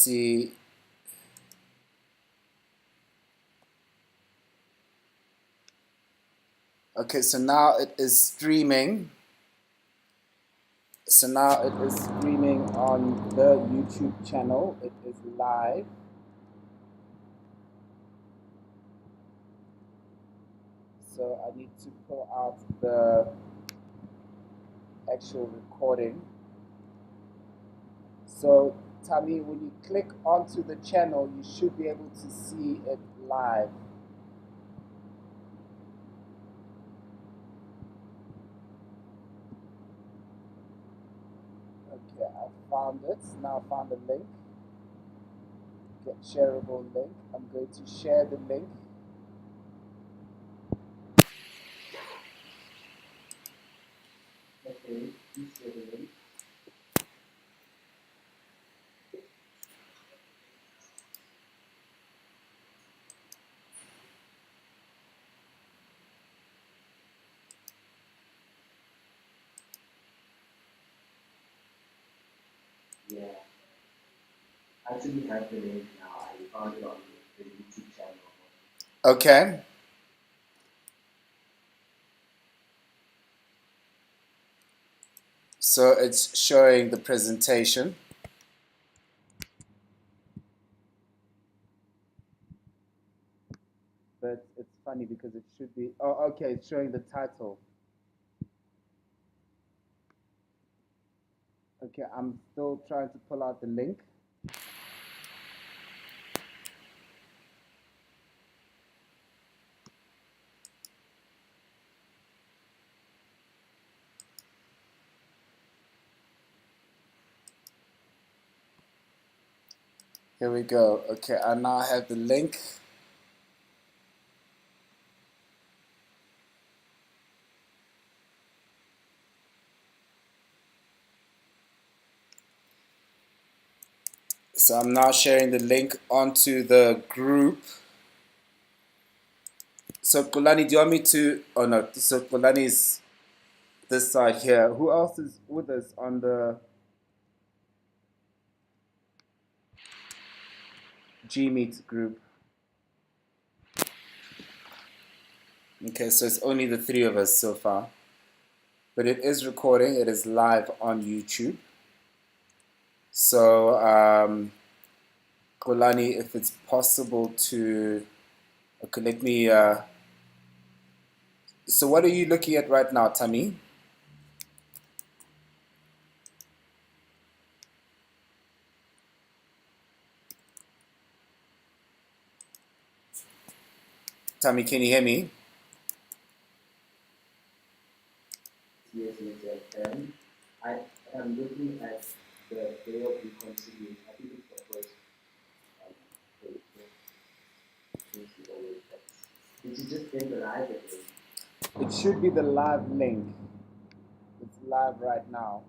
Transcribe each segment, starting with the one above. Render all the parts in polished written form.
see. Okay, so now it is streaming. So now it is streaming on the YouTube channel. It is live. So I need to pull out the actual recording. So Tammy, when you click onto the channel, you should be able to see it live. Okay, I found it. Now I found the link. Get shareable link. I'm going to share the link. Okay, please share the link. Yeah, I actually have the link now. I found it on the YouTube channel. Okay. So it's showing the presentation. But it's funny because it should be, oh, okay, it's showing the title. Okay, I'm still trying to pull out the link. Here we go. Okay, I now have the link. So I'm now sharing the link onto the group. So Kulani, do you want me to, oh no, so Kulani is this side here. Who else is with us on the Gmeet group? Okay, so it's only the three of us so far. But it is recording, it is live on YouTube. So, Kolani, if it's possible to, okay, let me, so what are you looking at right now, Tami? Tami, can you hear me? Yes, yes, I can. I am looking at the day of reconciliation. I think it's the first page. Did you just get the live link? It should be the live link. It's live right now.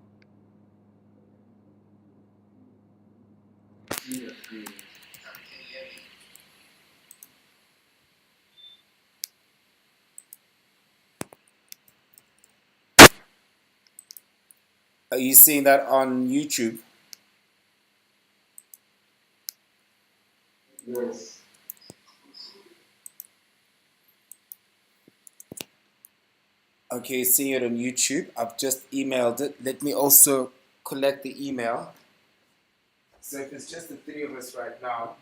Are you seeing that on YouTube? Yes. Okay, seeing it on YouTube. I've just emailed it. Let me also collect the email. So if it's just the three of us right now.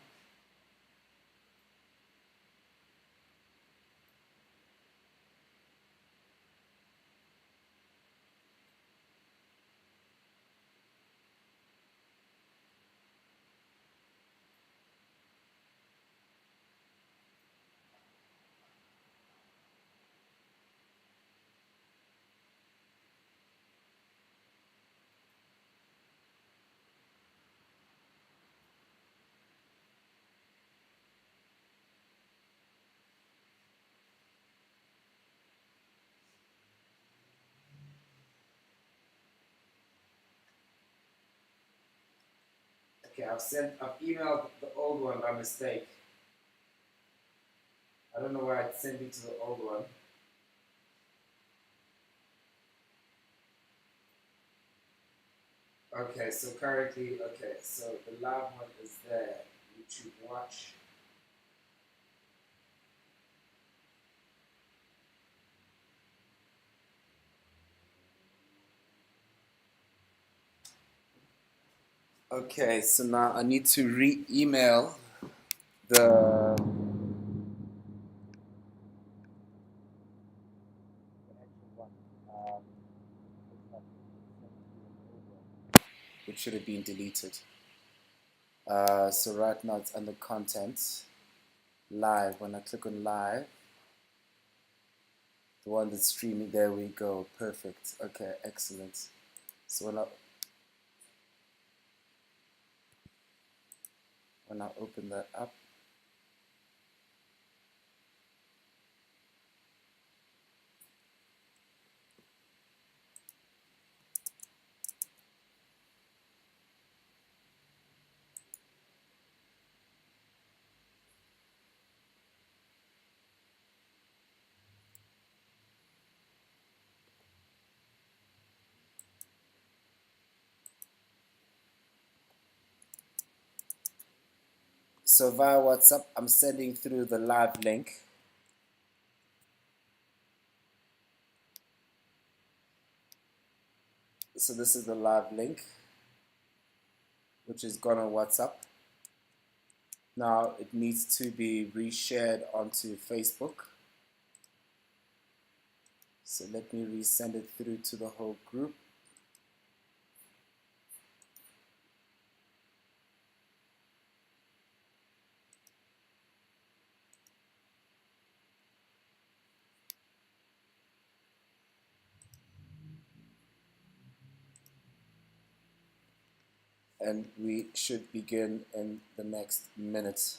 Okay, I've emailed the old one by mistake. I don't know why I sent it to the old one. Okay, so currently, okay, so the live one is there. YouTube watch. Okay, so now I need to re-email the actual one, which should have been deleted. So right now it's under content, live. When I click on live, the one that's streaming, there we go, perfect. Okay, excellent. So when I open that up, so via WhatsApp, I'm sending through the live link. So this is the live link, which is gone on WhatsApp. Now it needs to be reshared onto Facebook. So let me resend it through to the whole group. And we should begin in the next minute.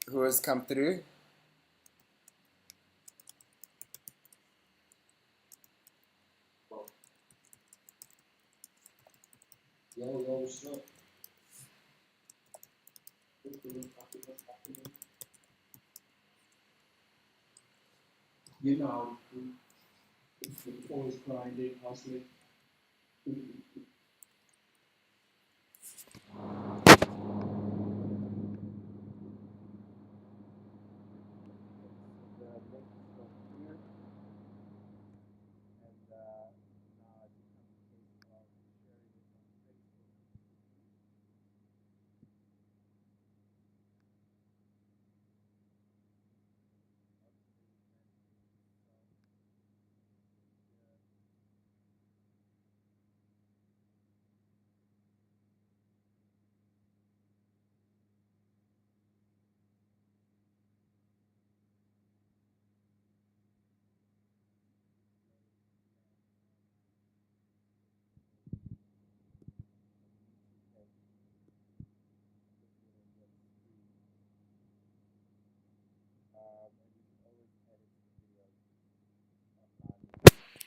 Who has come through? Yo, what's up? You know, always grinding, hustling.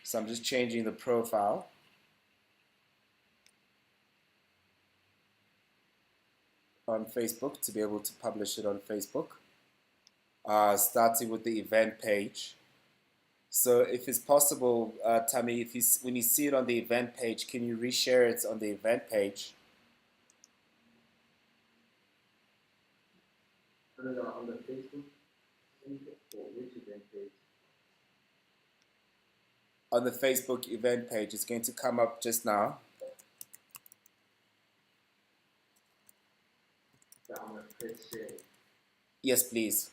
So I'm just changing the profile on Facebook to be able to publish it on Facebook. Starting with the event page. So if it's possible, Tammy, when you see it on the event page, can you reshare it on the event page? On the Facebook, or which event page? On the Facebook event page, it's going to come up just now. That I'm gonna press share. Yes, please.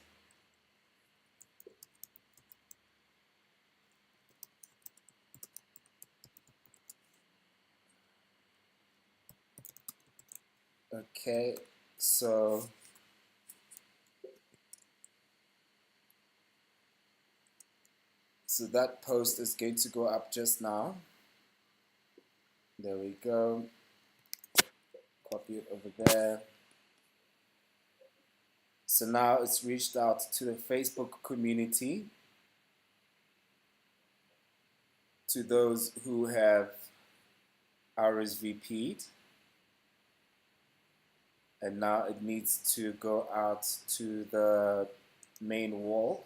Okay, so that post is going to go up just now. There we go. Copy it over there. So now it's reached out to the Facebook community, to those who have RSVP'd, and now it needs to go out to the main wall.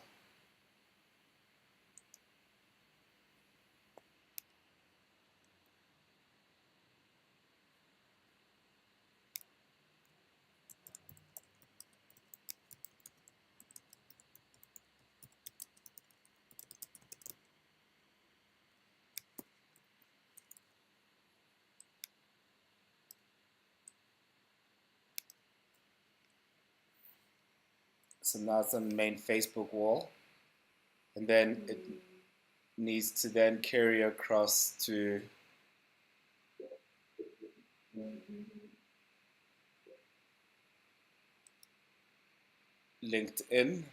So now it's on the main Facebook wall. And then it needs to then carry across to LinkedIn.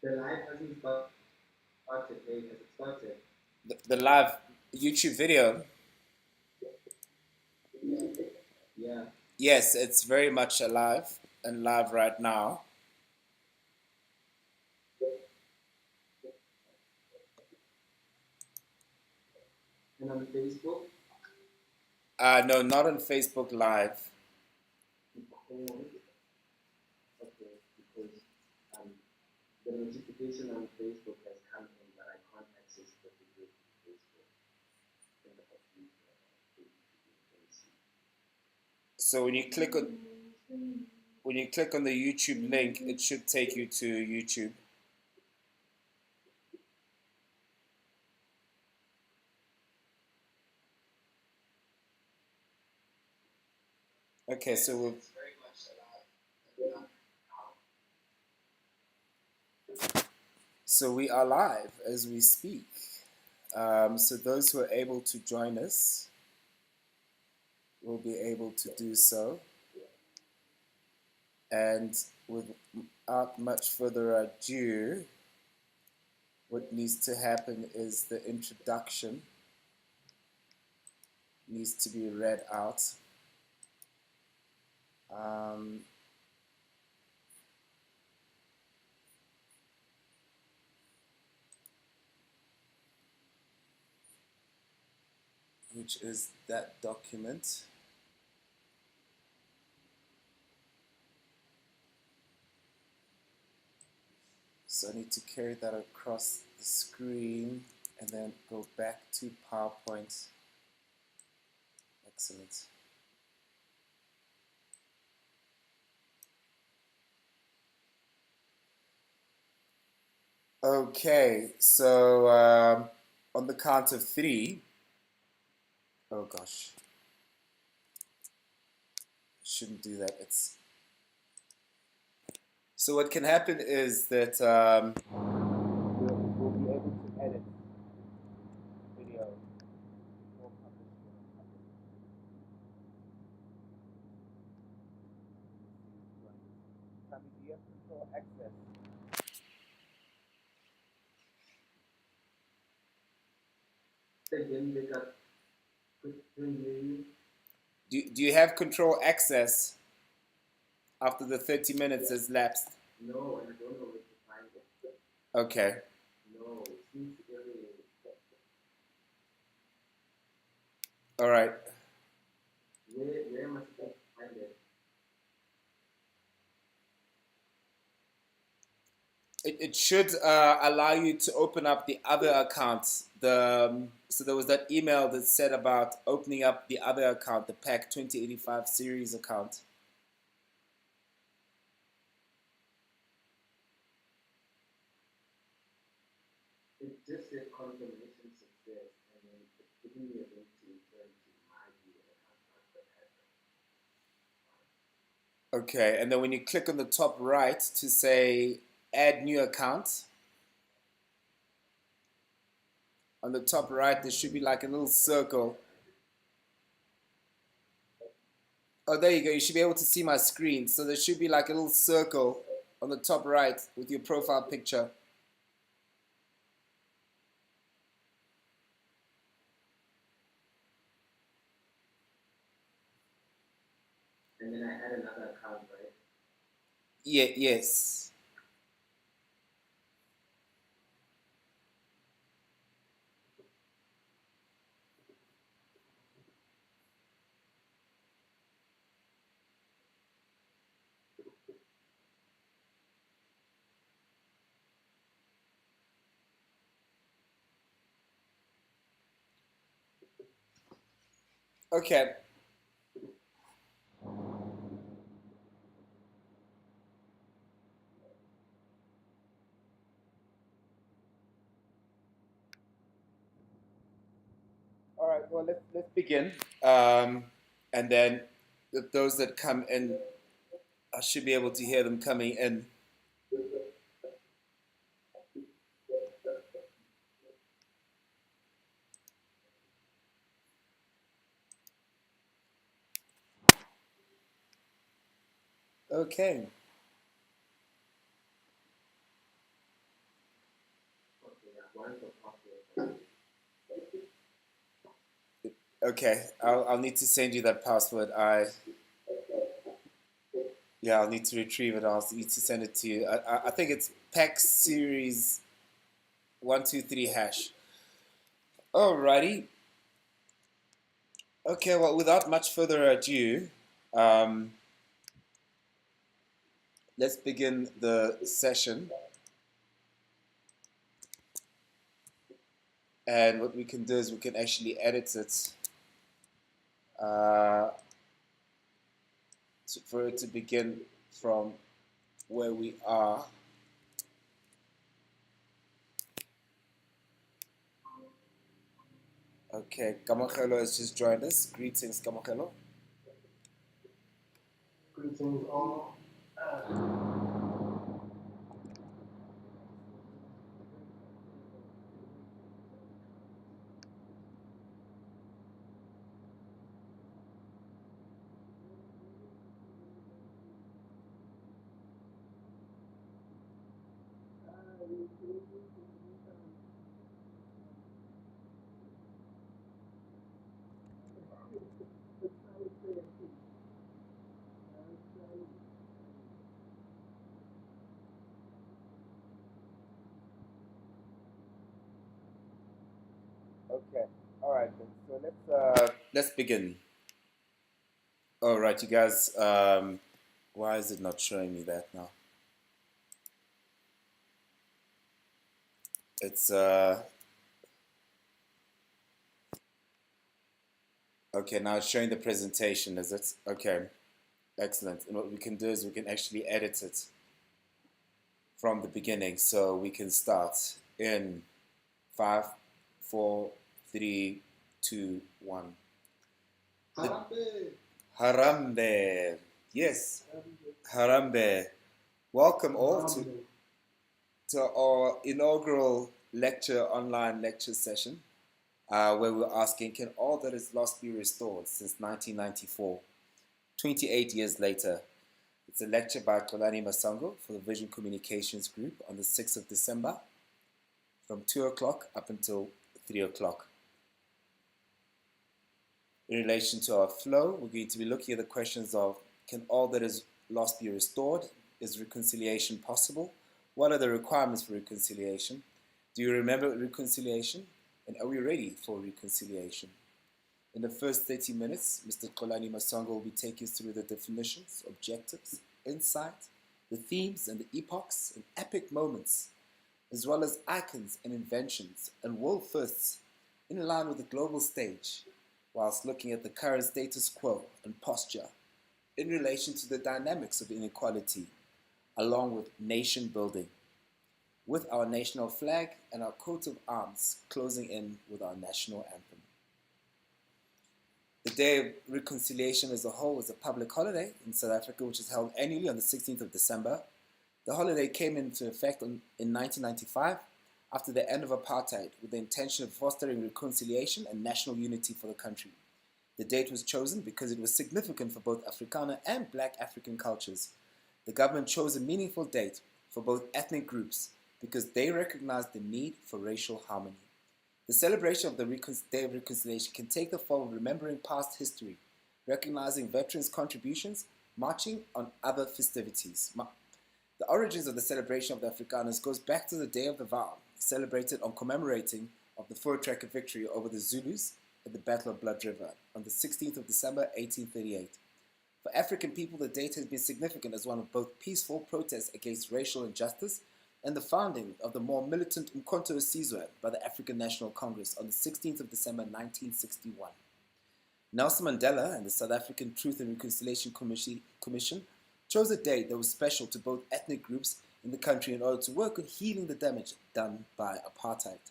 The live hasn't started, Has it started? The live YouTube video, Yeah. yes, it's very much alive and live right now. And on Facebook? No, not on Facebook Live. Oh, okay, because um, the notification on Facebook has come in, but I can't access the video from Facebook. And the So when you click on the YouTube link, it should take you to YouTube. Okay, so we are live as we speak. So those who are able to join us will be able to do so. And without much further ado, what needs to happen is the introduction needs to be read out. Um, which is that document. So I need to carry that across the screen and then go back to PowerPoint. Excellent. Okay, so on the count of three, oh gosh, shouldn't do that. So what can happen is that we'll be able to edit video before publishing it on public. Tommy, do you have control access? again, they got quick. Do you have control access after the 30 minutes has lapsed? No, and I don't know where to find it. Okay. No, it seems very. All right. Where must I find it? It should allow you to open up the other accounts. So there was that email that said about opening up the other account, the pact 2085 series account. It just said confirmation success, and then it's giving me a link to return to my view, and I can't find the address. Okay, and then when you click on the top right to say add new account, on the top right there should be like a little circle. Oh, there you go. You should be able to see my screen. So there should be like a little circle on the top right with your profile picture. And then I add another account, right? Yeah, yes. Okay. Well, let's begin. And then those that come in, I should be able to hear them coming in. Okay. Okay, yeah. What is the password? Okay. I'll need to send you that password. I'll need to retrieve it. I'll need to send it to you. I think it's pact series 123 hash. Alrighty. Okay. Well, without much further ado, um, let's begin the session. And what we can do is we can actually edit it uh, for it to begin from where we are. Okay, Kamachelo has just joined us. Greetings, Kamachelo. Greetings all. Okay, all right then. So let's begin. All right, you guys. Why is it not showing me that now? It's okay. Now it's showing the presentation. Is it okay? Excellent. And what we can do is we can actually edit it from the beginning, so we can start in 5, 4, 3, 2, 1. Harambe! Harambe. Yes, Harambe. Welcome all to our inaugural online lecture session, where we're asking, can all that is lost be restored since 1994, 28 years later? It's a lecture by Xolani Masango for the Vision Communications Group on the 6th of December from 2 o'clock up until 3 o'clock. In relation to our flow, we're going to be looking at the questions of, can all that is lost be restored? Is reconciliation possible? What are the requirements for reconciliation? Do you remember reconciliation? And are we ready for reconciliation? In the first 30 minutes, Mr. Xolani Masango will be taking us through the definitions, objectives, insight, the themes and the epochs and epic moments, as well as icons and inventions and world firsts in line with the global stage, whilst looking at the current status quo and posture in relation to the dynamics of inequality, along with nation building, with our national flag and our coat of arms closing in with our national anthem. The Day of Reconciliation as a whole is a public holiday in South Africa, which is held annually on the 16th of December. The holiday came into effect in 1995 after the end of apartheid, with the intention of fostering reconciliation and national unity for the country. The date was chosen because it was significant for both Afrikaner and Black African cultures. The government chose a meaningful date for both ethnic groups because they recognized the need for racial harmony. The celebration of the Day of Reconciliation can take the form of remembering past history, recognizing veterans' contributions, marching on other festivities. The origins of the celebration of the Afrikaners goes back to the Day of the Vow, celebrated on commemorating of the Voortrekker victory over the Zulus at the Battle of Blood River on the 16th of December 1838. For African people, the date has been significant as one of both peaceful protests against racial injustice and the founding of the more militant Umkhonto weSizwe by the African National Congress on the 16th of December 1961. Nelson Mandela and the South African Truth and Reconciliation Commission chose a date that was special to both ethnic groups in the country in order to work on healing the damage done by apartheid.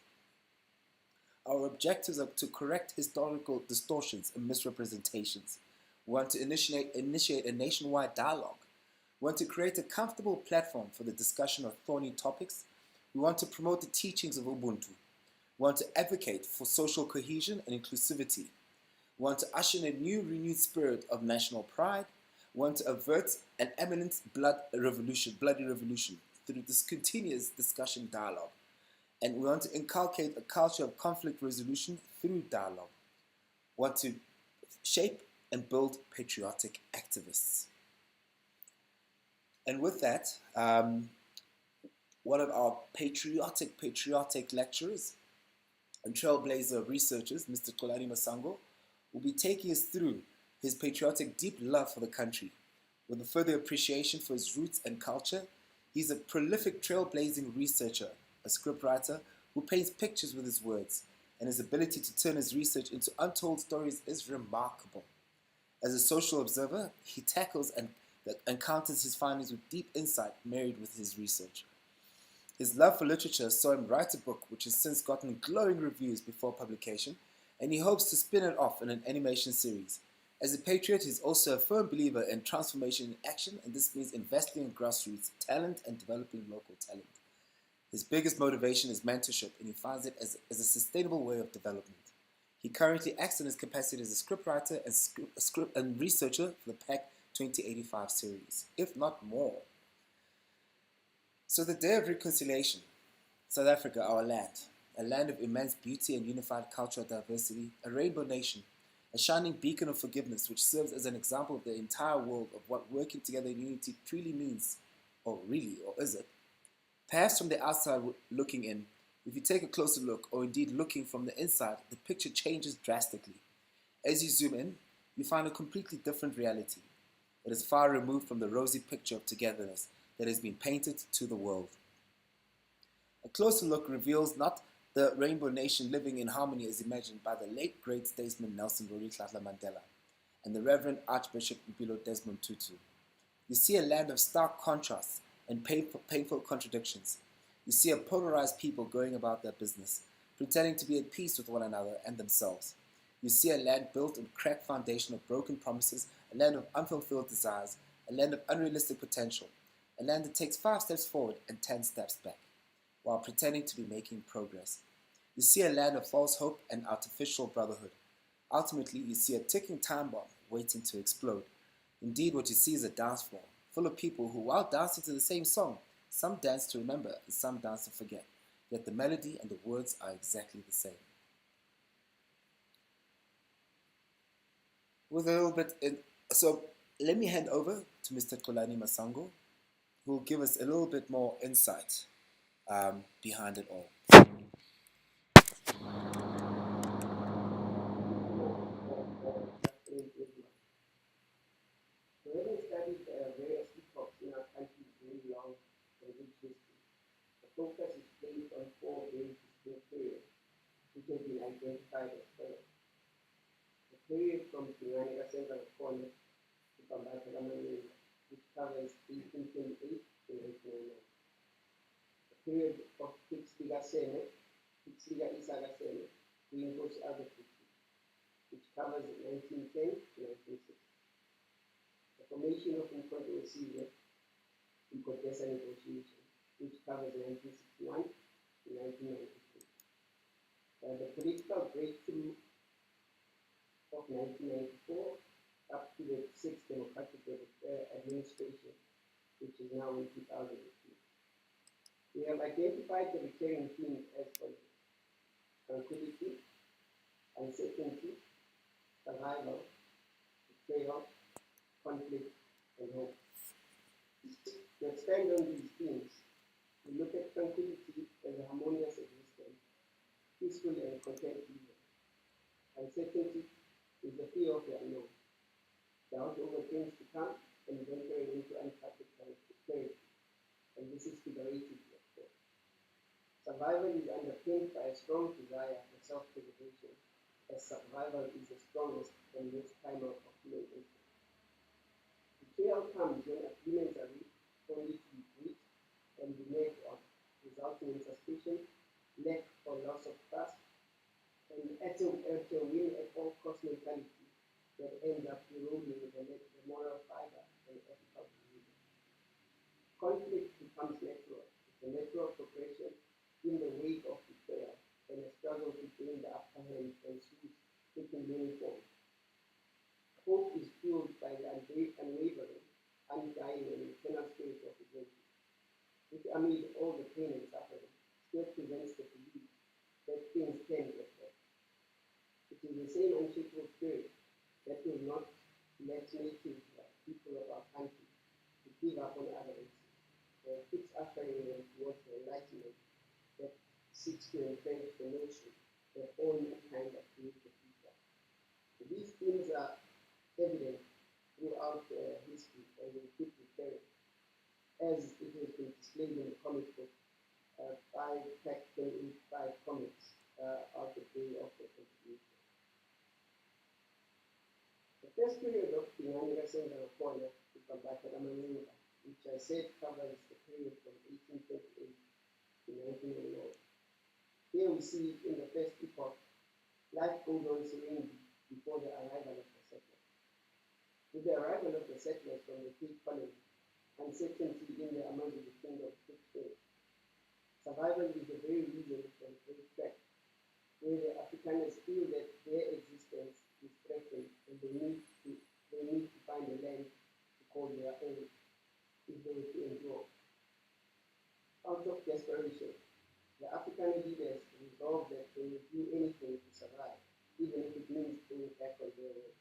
Our objectives are to correct historical distortions and misrepresentations. We want to initiate a nationwide dialogue. We want to create a comfortable platform for the discussion of thorny topics. We want to promote the teachings of Ubuntu. We want to advocate for social cohesion and inclusivity. We want to usher in a new renewed spirit of national pride. We want to avert an imminent bloody revolution through this continuous discussion dialogue. And we want to inculcate a culture of conflict resolution through dialogue. We want to shape and build patriotic activists. And with that, one of our patriotic lecturers and trailblazer researchers, Mr. Xolani Masango, will be taking us through his patriotic deep love for the country. With a further appreciation for his roots and culture, he's a prolific trailblazing researcher, a scriptwriter who paints pictures with his words, and his ability to turn his research into untold stories is remarkable. As a social observer, he tackles and encounters his findings with deep insight married with his research. His love for literature saw him write a book which has since gotten glowing reviews before publication, and he hopes to spin it off in an animation series. As a patriot, he's also a firm believer in transformation in action, and this means investing in grassroots talent and developing local talent. His biggest motivation is mentorship, and he finds it as a sustainable way of development. He currently acts in his capacity as a scriptwriter and researcher for the pact 2085 series, if not more. So the Day of Reconciliation, South Africa, our land, a land of immense beauty and unified cultural diversity, a rainbow nation, a shining beacon of forgiveness which serves as an example of the entire world of what working together in unity truly means, or is it? Perhaps from the outside looking in, if you take a closer look, or indeed looking from the inside, the picture changes drastically. As you zoom in, you find a completely different reality. It is far removed from the rosy picture of togetherness that has been painted to the world. A closer look reveals not the rainbow nation living in harmony as imagined by the late great statesman Nelson Rolihlahla Mandela and the Reverend Archbishop Mpilo Desmond Tutu. You see a land of stark contrasts and painful contradictions. You see a polarized people going about their business, pretending to be at peace with one another and themselves. You see a land built on cracked foundation of broken promises, a land of unfulfilled desires, a land of unrealistic potential, a land that takes 5 steps forward and 10 steps back, while pretending to be making progress. You see a land of false hope and artificial brotherhood. Ultimately, you see a ticking time bomb waiting to explode. Indeed, what you see is a dance floor, full of people who, while dancing to the same song, some dance to remember and some dance to forget, yet the melody and the words are exactly the same. With a little bit so let me hand over to Mr. Xolani Masango, who will give us a little bit more insight behind it all. Having studied various epochs in our country's very long and rich history, the focus is placed on 4 very distinct periods, which have been identified as follows. The period from Masi-Hlanganeni to Masi-Hlanganeni, which covers 1828 to 1909. The period of Pixliga-Isaka to Inkosi Agathusi, which covers 1910 to 1960. The formation of Umkhonto Wesizwe in Kodesa negotiation, which covers 1961 to 1993. The political breakthrough of 1994 up to the 6th Democratic Administration, which is now in 2002. We have identified the recurring themes as follows: tranquility, uncertainty, survival, betrayal, conflict, and hope. To expand on these themes, we look at tranquility as a harmonious existence, peaceful and content living. Uncertainty is the fear of the unknown, doubt over things to come, and venturing into uncharted territory. And this is figuratively, of course. Survival is underpinned by a strong desire for self-preservation, as survival is the strongest and most primal of human instinct. Betrayal comes when agreements are reached only to be breached and reneged on, resulting in suspicion, lack or loss of trust, and at a win at all cost mentality that ends up eroding the moral fiber and ethical behavior. Conflict becomes natural. It's a natural progression in the wake of betrayal, and a struggle to gain the upper hand ensues, taking many forms. Hope is fueled by the unwavering, undying, and eternal spirit of redemption, which amid all the pain and suffering, still presents the belief that things can get better. It is the same unshakable spirit that will not let native people of our country to give up on other races, and keeps ushering them towards the enlightenment that seeks to entrench the notion that all mankind are created equal. These themes are evident throughout history and will keep recurring, as it has been displayed in the comic book by Pact 5 Comics out the day of the contribution. The first period of Hlanganeni to Masi-Hlanganeni, which I said covers the period from 1828 to 1909. Here we see in the first epoch, life goes on serenely before the arrival of the settlers. With the arrival of the settlers from the Cape Colony, uncertainty in the Amazulu kingdom took place. Survival is the very reason for the great threat, where the Afrikaners feel that their existence is threatened and they need to find a land to call their own if they were to endure. Out of desperation, the African leaders resolved that they would do anything to survive, even if it means going back on their way.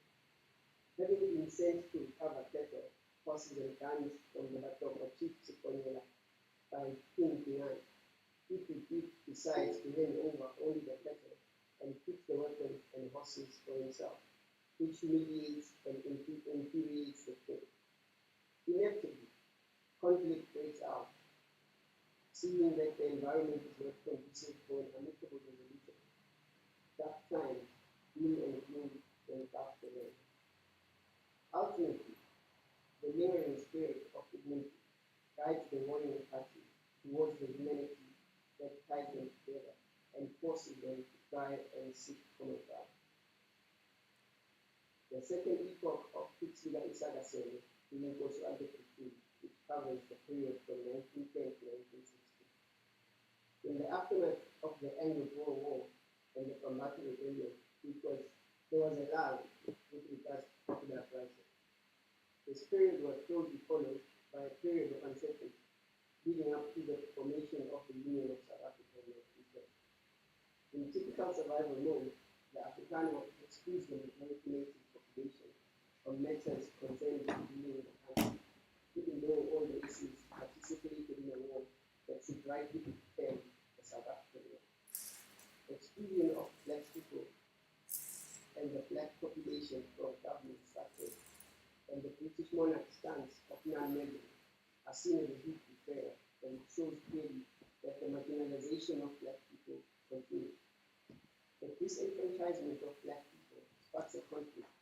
Having been sent to recover cattle, horses, and guns from the Batoko chief Sikonyela by King Pingan, Ipupi decides to hand over only the cattle and keep the weapons and horses for himself, which humiliates and infuriates the king. Inevitably, conflict breaks out, seeing that the environment is not conducive for an amicable resolution. Dark times, doom and gloom engulf the land. Ultimately, the lingering spirit of dignity guides the warring party towards the humanity that ties them together and forces them to try and seek common ground. The second epoch of Masi-Hlanganeni being also undertaken, which covers the period from 1910 to 1960. In the aftermath of the Anglo-Boer War and the Bambata Rebellion, there was a lull with regards to popular uprising. This period was closely followed by a period of uncertainty, leading up to the formation of the Union of South Africa in 1910. In typical survival mode, the Afrikaner excludes the majority native population on matters concerning the dealing with the country, even though all races participated in a war that should rightly be termed the South African War. Exclusion of black people and the black population from government structures and the British monarch's stance of non-meddling are seen as a huge betrayal, and it shows clearly that the marginalization of black people continues. The disenfranchisement of black people sparks a conflict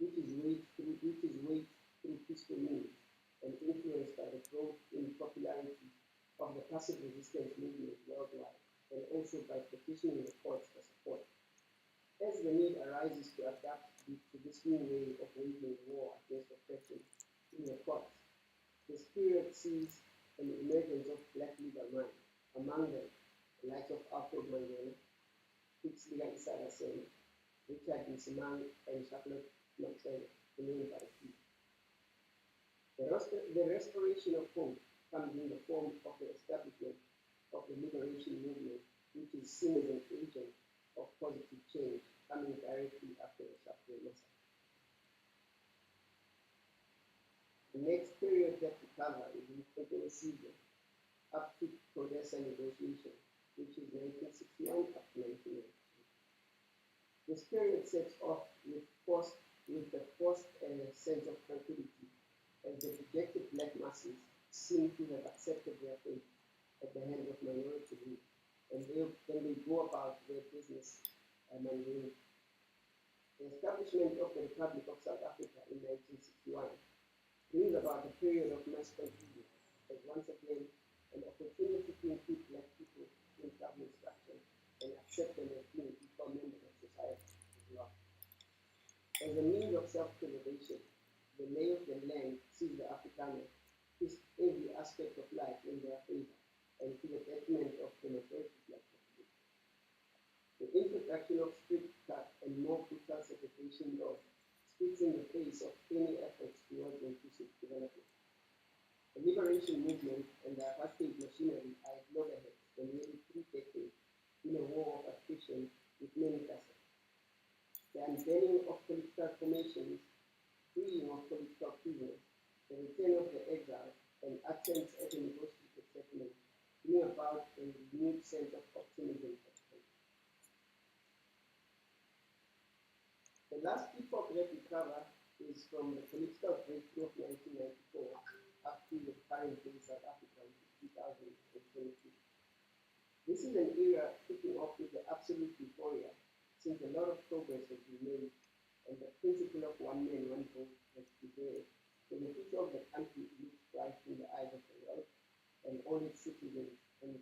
which is waged through peaceful means and influenced by the growth in popularity of the passive resistance movement worldwide, and also by petitioning the courts for support. As the need arises to adapt to this new way of waging war against oppression in the courts, this period sees an emergence of black legal minds, among them the likes of Alfred Mandela, Masi-Hlanganeni, Richard Msimang, and Charlotte Maxwell, to name but a few. The restoration of hope comes in the form of the establishment of the liberation movement, which is seen as an agent of positive change coming directly after the Sharpeville massacre. The next period that we cover is the season up to Codesa negotiation, which is 1961 up to 1992. This period sets off with the forced sense of tranquility, as the dejected black masses seem to have accepted their fate at the hands of minority rule, and then they go about their business mundane. The establishment of the Republic of South Africa in 1961 brings about a period of mass confusion, as once again an opportunity to include black people in government structure and accept them as being equal members of society is lost. As a means of self-preservation, the lay of the land sees the Afrikaner twist every aspect of life in their favor and to the detriment of the majority's life. The introduction of strict cut and more brutal segregation laws spits in the face of any efforts towards inclusive development. The liberation movement and the apartheid machinery are at loggerheads for nearly 3 decades in a war of attrition with many facets. The unbanning of political formations, freeing of political prisoners, the return of the exile, and attempts at a negotiated settlement bring about a renewed sense of optimism. The last piece of that we cover is from the political breakthrough of 1994 up to the current day South Africa, which is 2022. This is an era kicking off with the absolute euphoria, since a lot of progress has been made and the principle of one man, one vote has prevailed. So the future of the country looks bright in the eyes of the world and all its citizens, and the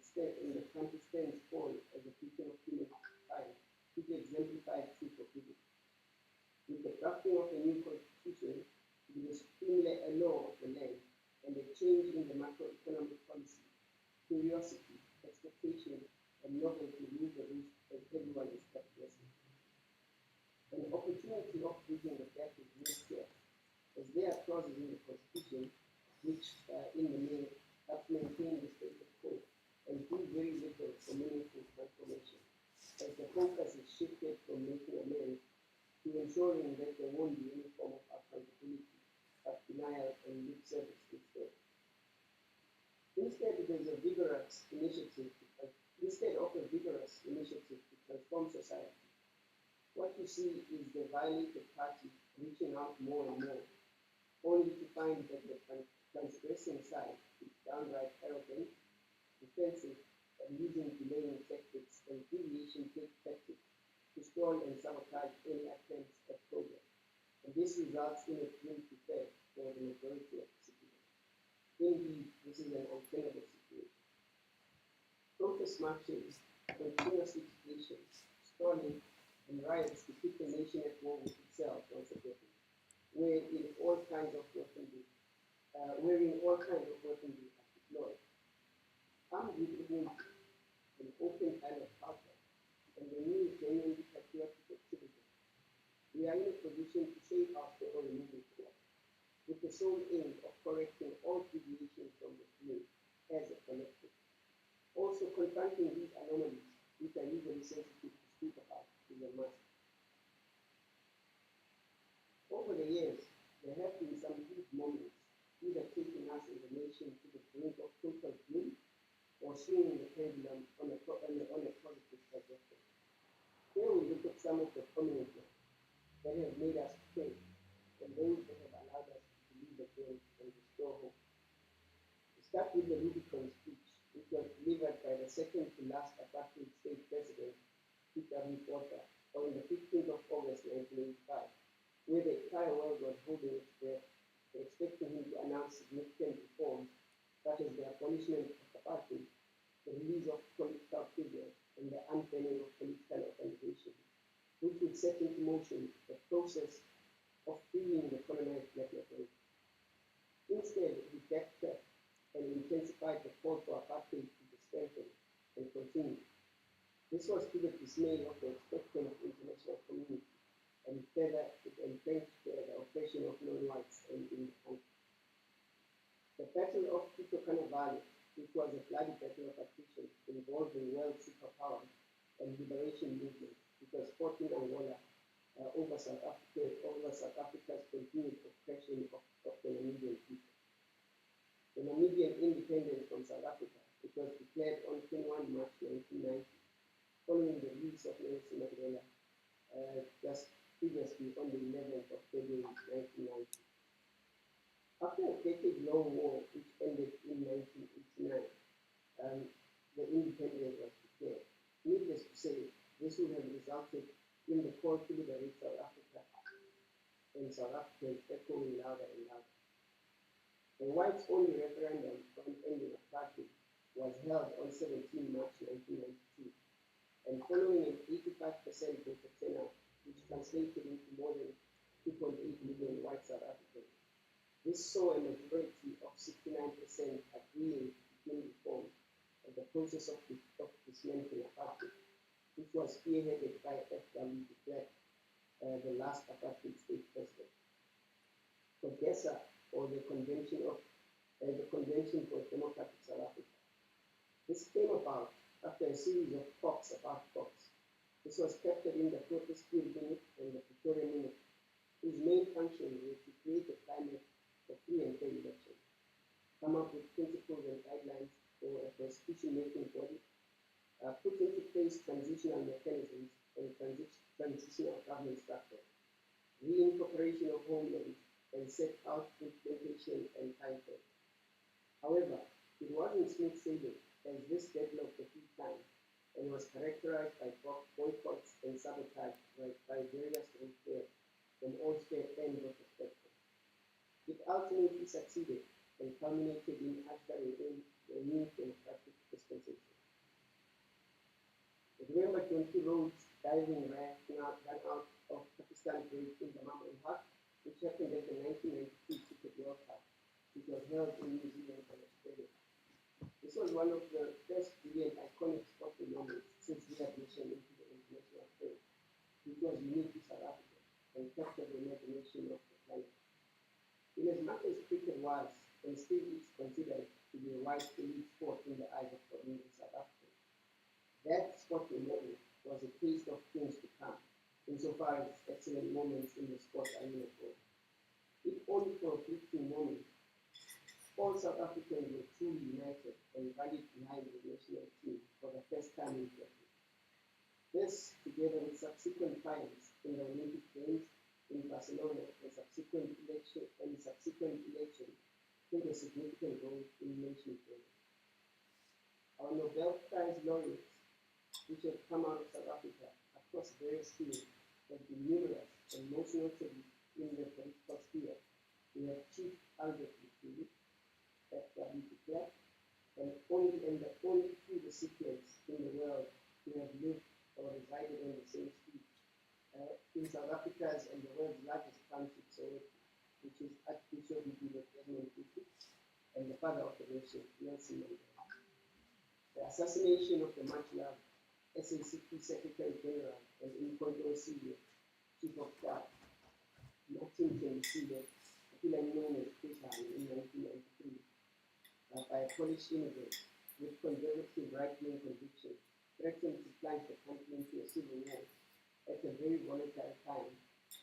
country stands tall as a beacon of humankind, which exemplifies true forgiveness. With the drafting of a new constitution, to be the supreme law of the land, and a change in the macroeconomic policy, curiosity, expectation, and novelty rule the roost as everyone is capitalistic. An opportunity of bridging the gap is made here, as there are clauses in the constitution which, in the main, have maintained the status quo and do very little for meaningful transformation, as the focus is shifted from making amends to ensuring that there won't be any form of accountability, but denial and lip service instead. Instead of a vigorous initiative to transform society, what you see is the violated party reaching out more and more, only to find that the transgressing side is downright arrogant, defensive, and using delaying tactics and deviation tactics to stall and sabotage any attempts at progress. And this results in a doomed effect for the majority of the citizens. Indeed, this is an untenable situation. Protest marches, continuous agitations, stalling, and riots to keep the nation at war with itself once again, wherein all kinds of weaponry are deployed. Armed with immunity, an open kind of culture, and renewed genuinely patriotic activism, we are in a position to shape our story moving forward, with the sole aim of correcting all deviations from the field as a collective. Also confronting these anomalies, which are usually sensitive to speak about, is a must. Over the years, there have been some huge moments, either taking us as a nation to the brink of total doom or swinging the pendulum on a positive trajectory. Here we look at some of the prominent ones that have made us pray, and those that have allowed us to believe again and restore hope. We start with the Rubicon speech, which was delivered by the second to last apartheid state president, Peter Porter, on the 15th of August 1985, where the entire world was holding its breath, expecting him to announce significant reforms such as the abolishment of apartheid, the release of political prisoners, and the unbanning of political organizations, which would set into motion the process of freeing the colonized black majority. Instead, he backtracked and intensified the call for apartheid to be strengthened and continue. This was to the dismay of the expectant international community, and further it entrenched the oppression of non-whites in the country. The Battle of Tito Valley, which was a bloody battle of attrition involving world superpowers and liberation movements, which was fought in Angola over South Africa's continued oppression of the Namibian people. The Namibian independence from South Africa, which was declared on 21 March 1990, following the release of Nelson Mandela just previously on the 11th of February 1990. After a decade-long war, which ended in 1989, the independence was declared. Needless to say, this would have resulted in the call to liberate South Africa, and South Africans echoing louder and louder. The whites-only referendum on ending apartheid was held on 17 March 1992, and following an 85% voter turnout, which translated into more than 2.8 million white South Africans. This saw a majority of 69% agreeing to begin reform and the process of dismantling apartheid, which was spearheaded by F.W. de Klerk, the last apartheid state president. CODESA, or the Convention for Democratic South Africa. This came about after a series of talks about talks. This was captured in the Protest Field Minute and the Pretoria Minute, whose main function was to create a climate for free and fair elections, come up with principles and guidelines for a constitution-making body, put into place transitional mechanisms and transitional government structure, reincorporation of homeland, and set out implementation and timeframe. However, it wasn't smooth sailing, as this deadlocked a few times and was characterized by boycotts and sabotage by various group players from all ends of the spectrum. It ultimately succeeded and culminated in ushering in the new democratic dispensation. Remember 20 roads diving ran out of Pakistan Bridge in the Mamman Haq, which happened at the 1992 Cricket World Cup, which was held in New Zealand and Australia. This was one of the first brilliant iconic sporting moments since readmission into the international frame, which was unique to South Africa and captured the imagination of the planet. In as much as cricket was and still is considered to be a white elite sport in the eyes of ordinary South Africans, that sporting moment was a taste of things to come, insofar as excellent moments in the sport arena go. If only for a fleeting moment, all South Africans were truly united and rallied behind the national team for the first time in history. This, together with subsequent triumphs in the Olympic Games in Barcelona and subsequent election, played a significant role in nation building. Our Nobel Prize laureates, which have come out of South Africa across various fields, have been numerous, and most notably in the political sphere. We have Chief Albert Lutuli, F.W. de Klerk, and the only two recipients in the world who have lived or resided on the same street in South Africa's and the world's largest township, Soweto, which is Archbishop Desmond Tutu, and the father of the nation, Nelson Mandela. The assassination of the much-loved SACP Secretary General and Incontro Senior Chief of Staff, Martin Temisiwe, popularly known as Pishani, in 1993, by a Polish immigrant with conservative right-wing convictions, threatened to plunge the country into a civil war at a very volatile time,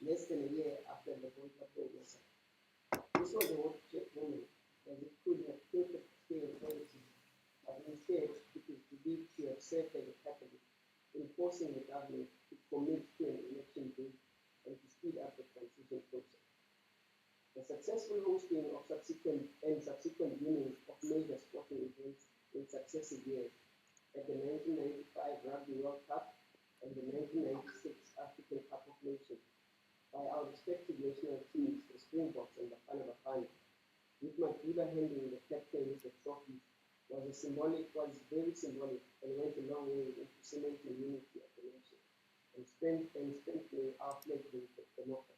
less than a year after the boycott massacre. This was a watershed moment, as it could have tilted scale policy, but instead it is believed to have served as a catalyst in forcing the government to commit to an election date and to speed up the transition process. The successful hosting of subsequent winnings of major sporting events in successive years at the 1995 Rugby World Cup and the 1996 African Cup of Nations by our respective national teams, the Springboks and the Bafana Bafana, with Madiba handing the captains the trophies, was very symbolic and went a long way into cementing unity of the nation and strengthening our pledge to democracy.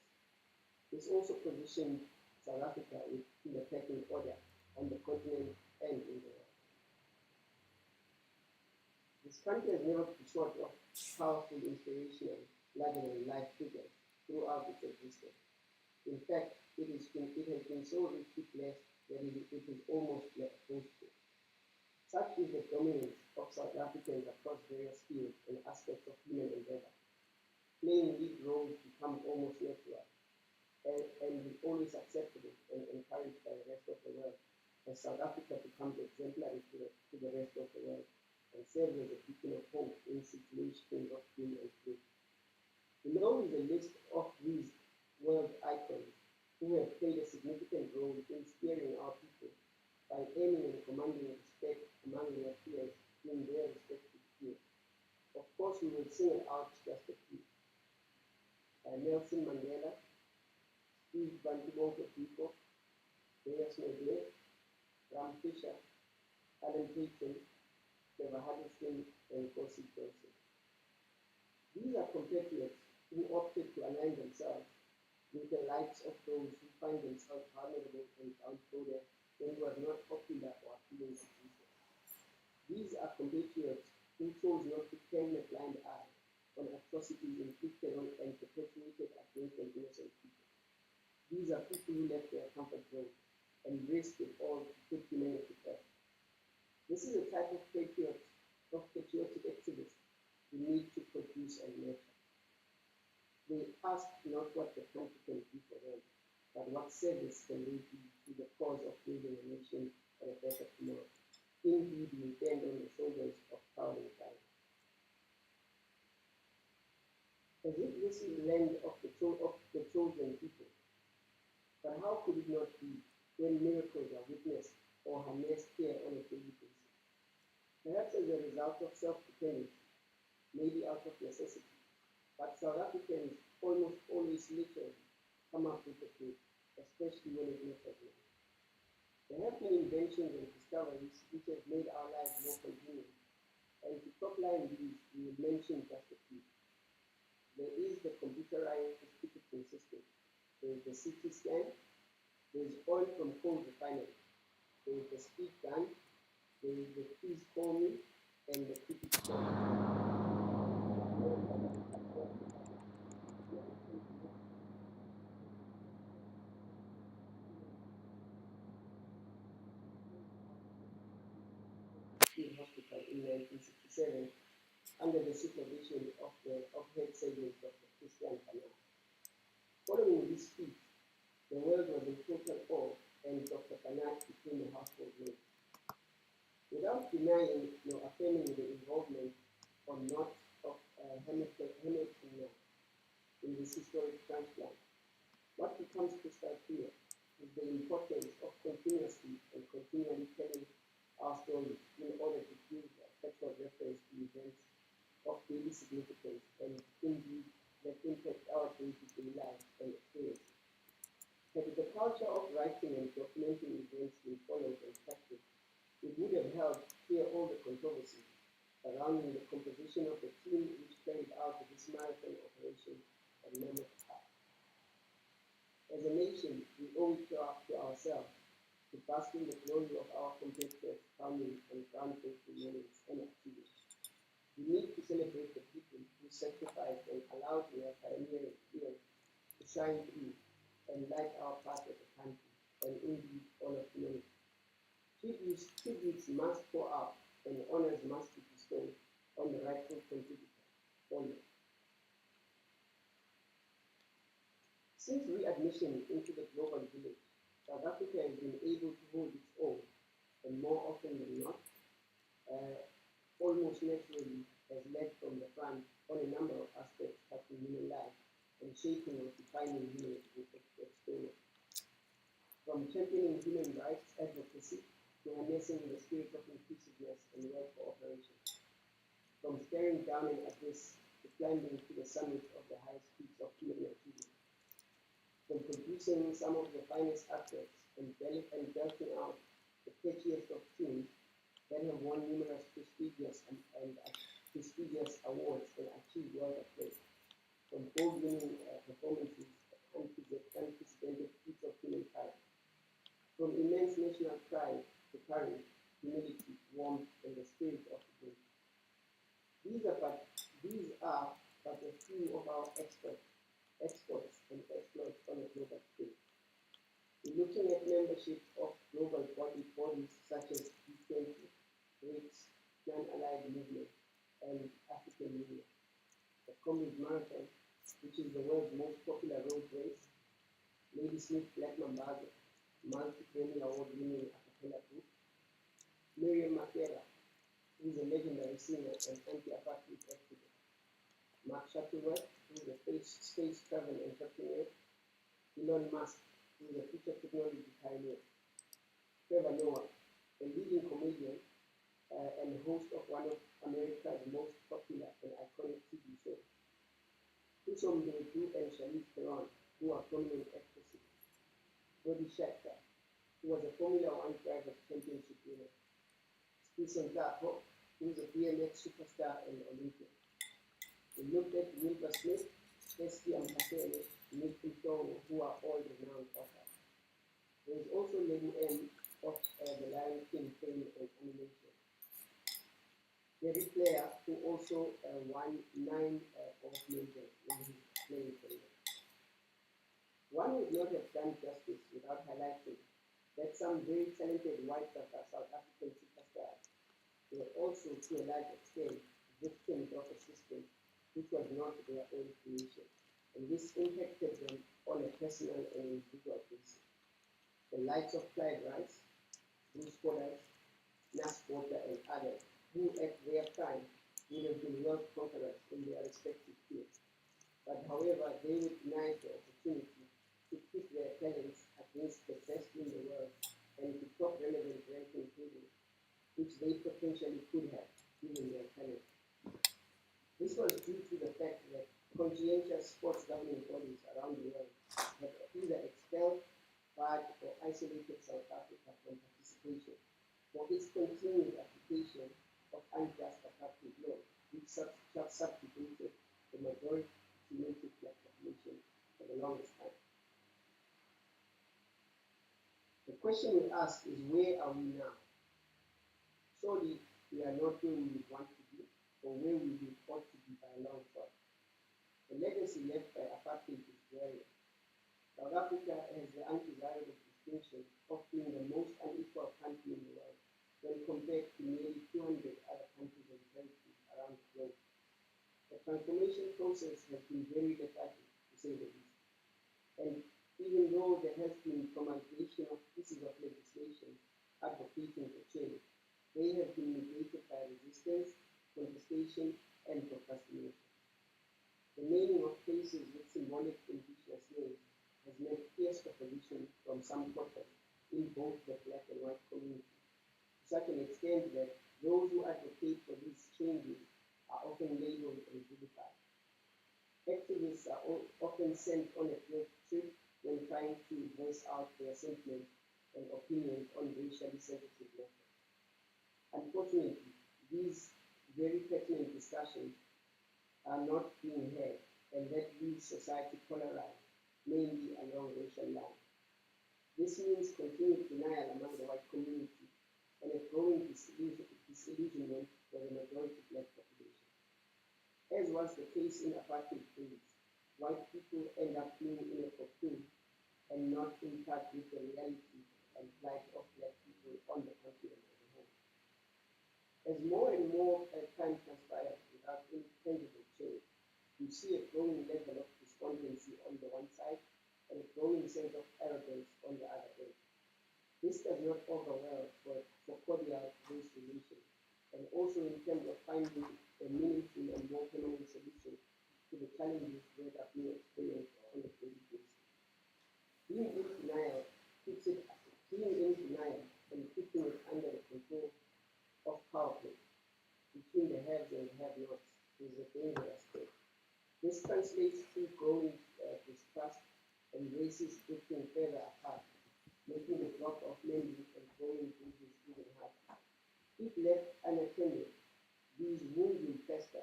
This also positioned South Africa in the pecking order on the continent and in the world. This country has never been short of powerful, inspirational, larger-than-life figures throughout its existence. In fact, it has been so richly blessed that it is almost boastful. Such is the dominance of South Africans across various fields and aspects of human endeavor. Playing lead roles becomes almost natural and is always acceptable and encouraged by the rest of the world, as South Africa becomes exemplary to the rest of the world and serves as a beacon of hope in situations of doom and gloom. Below is a list of these world icons who have played a significant role in steering our people by aiming and commanding respect among their peers in their respective fields. Of course, we will single out just a few. Nelson Mandela, Steve Bantu Biko, J.S. Nagle, Ram Fisher, Alan Payton, Trevor Huddleston, and Kosi Johnson. These are compatriots who opted to align themselves with the likes of those who find themselves vulnerable and downtrodden when it was not popular or appealing to Jesus. These are compatriots who chose not to turn a blind eye on atrocities inflicted on and perpetuated against an innocent people. These are people who left their comfort zone and risked it all to put humanity first. This is a type of patriotic activist we need to produce and nurture. They ask not what the country can do for them, but what service can they do to the cause of building a nation for a better tomorrow. Indeed, we stand on the shoulders of proud and pride. As if this is the land of the chosen people. But how could it not be when miracles are witnessed or harnessed here on a daily basis? Perhaps as a result of self-dependency, maybe out of necessity, but South Africans almost always literally come up with the truth, especially when it matters most. There have been inventions and discoveries which have made our lives more convenient, and to top line these, we will mention just a few. There is the computerized ticketing system, there is the CT scan, there is oil from coal refinery, there is the speed gun, there is the please call me, and the cricket scan. Hospital in 1967 under the supervision of head surgeon Dr. Christian Panay. Following this feat, the world was in total awe and Dr. Panay became a household name. Without denying nor affirming the involvement or not of Hamilton in this historic transplant, what becomes crystal clear is the importance of continuously and continually telling our stories in order to give factual reference to events of daily significance and indeed that impact our day-to-day lives and experiences. Had the culture of writing and documenting events been followed and practiced, it would have helped clear all the controversies surrounding the composition of the team which carried out this marathon operation at Mammoth Park. As a nation, we owe it to ourselves to bask in the glory of our compatriots' founding and groundbreaking moments and activities. We need to celebrate the people who sacrificed and allowed their pioneering skills to shine through and light our path as a country, and indeed all of humanity. Tributes must pour out and honors must be bestowed on the rightful contributor, only. Since readmission into the global village, South Africa has been able to hold its own, and more often than not, almost naturally has led from the front on a number of aspects touching human life and shaping or defining human experience. From championing human rights advocacy to harnessing the spirit of inclusiveness and world cooperation. From staring down an abyss to climbing to the summit of the highest peaks of human achievement. From producing some of the finest actors and belting out the catchiest of tunes that have won numerous prestigious awards and achieved world acclaim. From gold-winning performances of unprecedented feats of human power. From immense national pride to courage, humility, warmth, and the spirit of the day. These are but a few of our exploits and exploits on a global scale. We're looking at membership of global bodies such as G20, BRICS, Non-Allied Movement, and African Union. The Comrades Marathon, which is the world's most popular road race, Lady Smith Black Mambazo, multi-Grammy award-winning a cappella group, Miriam Makeba, who is a legendary singer and anti-apartheid activist, Mark Shuttleworth, who is a space travel entrepreneur, Elon Musk, who is a future technology pioneer, Trevor Noah, a leading comedian and host of one of America's most popular and iconic TV shows, Kusom Bedu and Charlize Theron, who are prominent actresses, Bobby Schechter, who was a Formula One driver championship winner, Spison Taho, who is a BMX superstar and Olympian, We looked at Wilbur Smith, S.T. Mkhatshane, Nick Mtongo, who are all renowned authors. There is also Lebu M of the Lion King film and animation. Gary Player, who also won 9 gold medals in his playing career. One would not have done justice without highlighting that some very talented white South African superstars were also, to a large extent, victims of a system which was not their own creation, and this impacted them on a personal and individual basis. The likes of Clyde Rice, Bruce Pollard, Nas Porter, and others, who at their time would have been world conquerors in their respective fields. But however, they were denied the opportunity to pit their talents against the best in the world and to top relevant ranking tables, which they potentially could have given their talent. This was due to the fact that conscientious sports governing bodies around the world had either expelled, barred, or isolated South Africa from participation for its continued application of unjust apartheid law, which subjugated the majority native black population for the longest time. The question we ask is, where are we now? Surely we are not where we want to be or where we ought to be by a long shot. The legacy left by apartheid is glaring. South Africa has the undesirable distinction of being the most unequal country in the world when compared to nearly 200 other countries and territories around the globe. The transformation process has been very lethargic, to say the least. And even though there has been promulgation of pieces of legislation advocating for change, they have been negated by resistance, contestation, and procrastination. The naming of places with symbolic indigenous names has met fierce opposition from some quarters in both the black and white community, to such an extent that those who advocate for these changes are often labeled and vilified. Activists are often sent on a field trip when trying to voice out their sentiments and opinions on racially sensitive matters. Unfortunately, these very pertinent discussions are not being heard, and that leaves society polarized, mainly along racial lines. This means continued denial among the white community and a growing disillusionment for the majority black population. As was the case in apartheid days, white people end up being in a cocoon and not in touch with the reality and plight of black people on the continent as a whole. As more and more time transpires without any tangible change, you see a growing level of despondency on the one side and a growing sense of arrogance on the other end. This does not augur well for cordial race relations, and also in terms of finding a meaningful and more permanent solution to the challenges that are being experienced on a daily basis. Being in denial and keeping it under the control of power play between the haves and have-nots is a dangerous thing. This translates to growing distrust and races drifting further apart, making the drop of memory and growing bridges even harder. If left unattended, these wounds will fester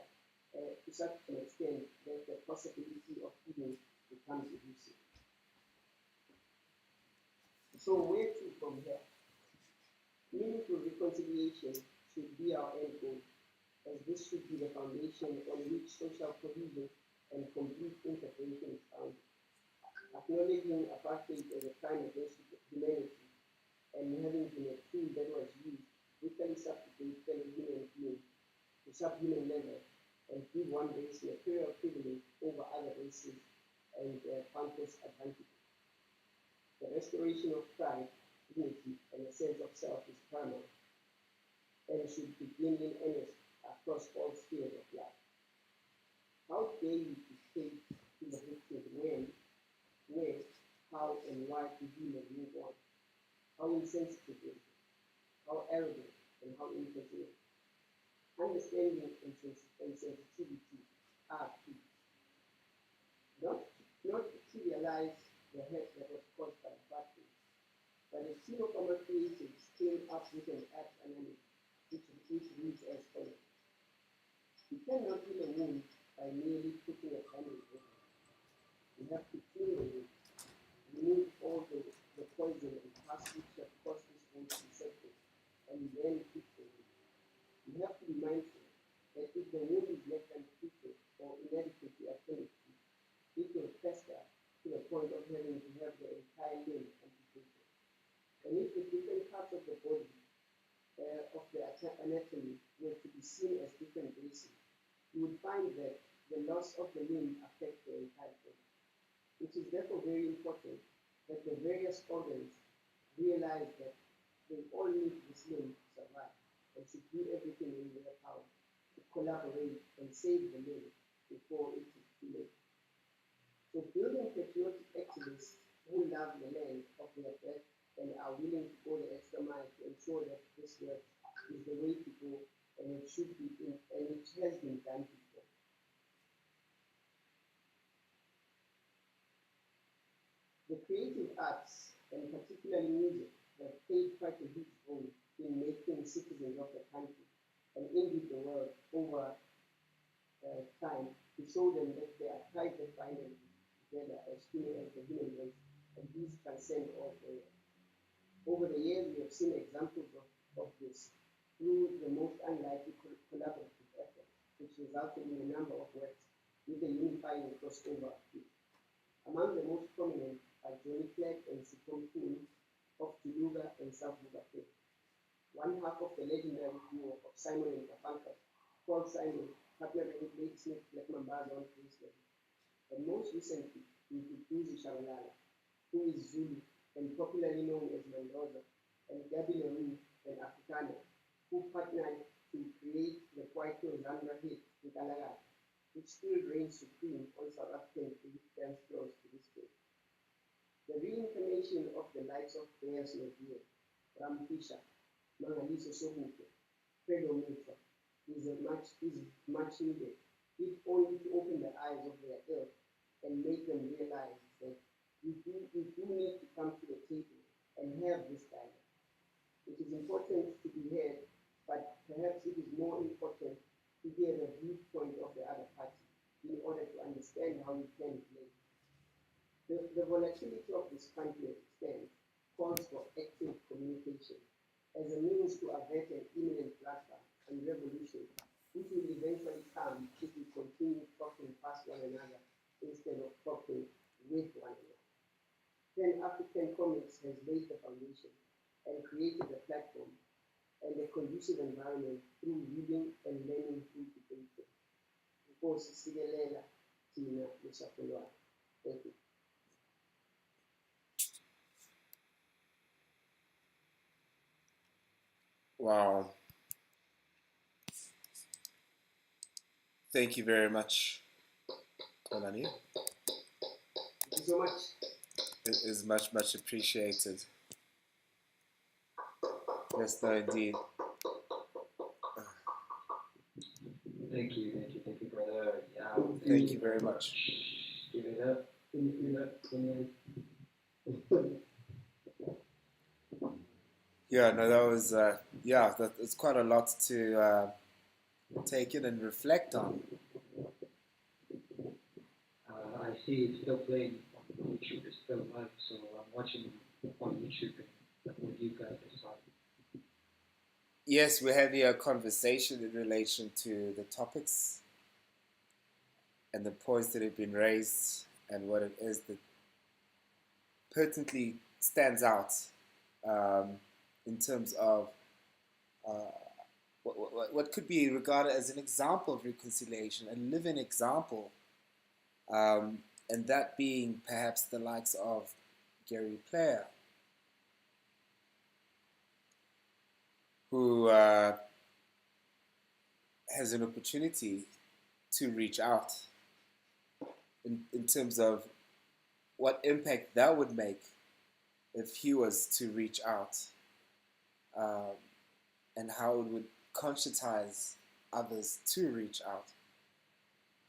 to such an extent that the possibility of healing becomes elusive. So where to from here? Meaningful reconciliation should be our end goal, as this should be the foundation on which social cohesion and complete integration is founded. Acknowledging apartheid as a crime against humanity and having been a tool that was used to brutally subjugate fellow human beings to subhuman level and give one race material privilege over other races and countless advantages. The restoration of pride, dignity, and a sense of self is paramount and should begin in earnest across all spheres of life. How dare you dictate to the victim when, where, how, and why to heal and move on? How insensitive is it? How arrogant and how inconsiderate? Understanding and sensitivity are key. Not to trivialize the hurt that was caused by apartheid, but a team of our creatives came up with an apt analogy which reads as follows. You cannot heal a wound by merely putting a bandage over it. We have to clean the wound, remove all the poison and pus which have caused this wound to be septic, and then fix the wound. We have to be mindful that if the wound is left untreated or inadequately attended to, it will fester to the point of having to have the entire limb amputated. And if the different parts of the body, of the anatomy, were to be seen as different races, you would find that the loss of the limb affects the entire body. It is therefore very important that the various organs realize that they all need this limb to survive and should do everything in their power to collaborate and save the limb before it is too late. So building patriotic activists who love the land of their birth and are willing to go the extra mile to ensure that this work is the way to go, and it should be and it has been done before. The creative arts, and particularly music, have played quite a huge role in making citizens of the country and indeed the world over time to show them that they are private binary together as the human race, and these transcend all barriers. Over the years, we have seen examples of this through the most unlikely collaborative efforts, which resulted in a number of works with a unifying crossover appeal. Among the most prominent are Johnny Clegg and Sipho Kuhn of Tuluga and South Buga. One half of the legendary duo of Simon and Garfunkel, Paul Simon, partnering with Late Smith Black Mambazo on Facebook. And most recently, with Duzi Shabalala, who is Zulu and popularly known as Mendoza, and Gabi Leroux and Africana, who partnered to create the Kwaito Zandra hit Nkalakatha, which still reigns supreme on South African dance floors to this day. The reincarnation of the likes of Bears Novia, Ram Fisher, Mangaliso Sobuke, Fredo Mitra is much needed, if only to open the eyes of their ilk and make them realize that we do need to come to the table and have this dialogue. It is important to be heard, but perhaps it is more important to hear the viewpoint of the other party in order to understand how we can relate. The volatility of this country as it stands calls for active communication as a means to avert an imminent bloodbath and revolution, which will eventually come if we continue talking past one another instead of talking with one another. Then African Comics has laid the foundation and created a platform and a conducive environment through reading and learning through debate. Nkosi sikelela thina lusapho. Thank you. Wow. Thank you very much, Olani. Thank you so much. It is much, much appreciated. Yes, no, indeed. Thank you, brother. Yeah, Thank you very much. Give it up. Yeah, no, that was, it's quite a lot to take in and reflect on. I see it's still playing on YouTube, it's still live, so I'm watching on YouTube and what you guys decide. Yes, we're having a conversation in relation to the topics and the points that have been raised and what it is that pertinently stands out in terms of what could be regarded as an example of reconciliation, a living example, and that being perhaps the likes of Gary Player, who has an opportunity to reach out in terms of what impact that would make if he was to reach out, and how it would conscientize others to reach out.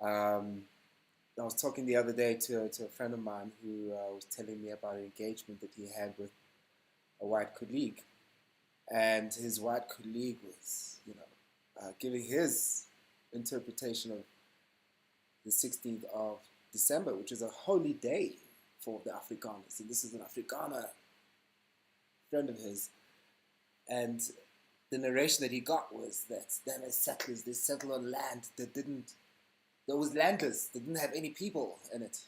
I was talking the other day to a friend of mine who was telling me about an engagement that he had with a white colleague, and his white colleague was, giving his interpretation of the 16th of December, which is a holy day for the Afrikaners. And this is an Afrikaner friend of his. And the narration that he got was that them as settlers, they settled on land that was landless, that didn't have any people in it.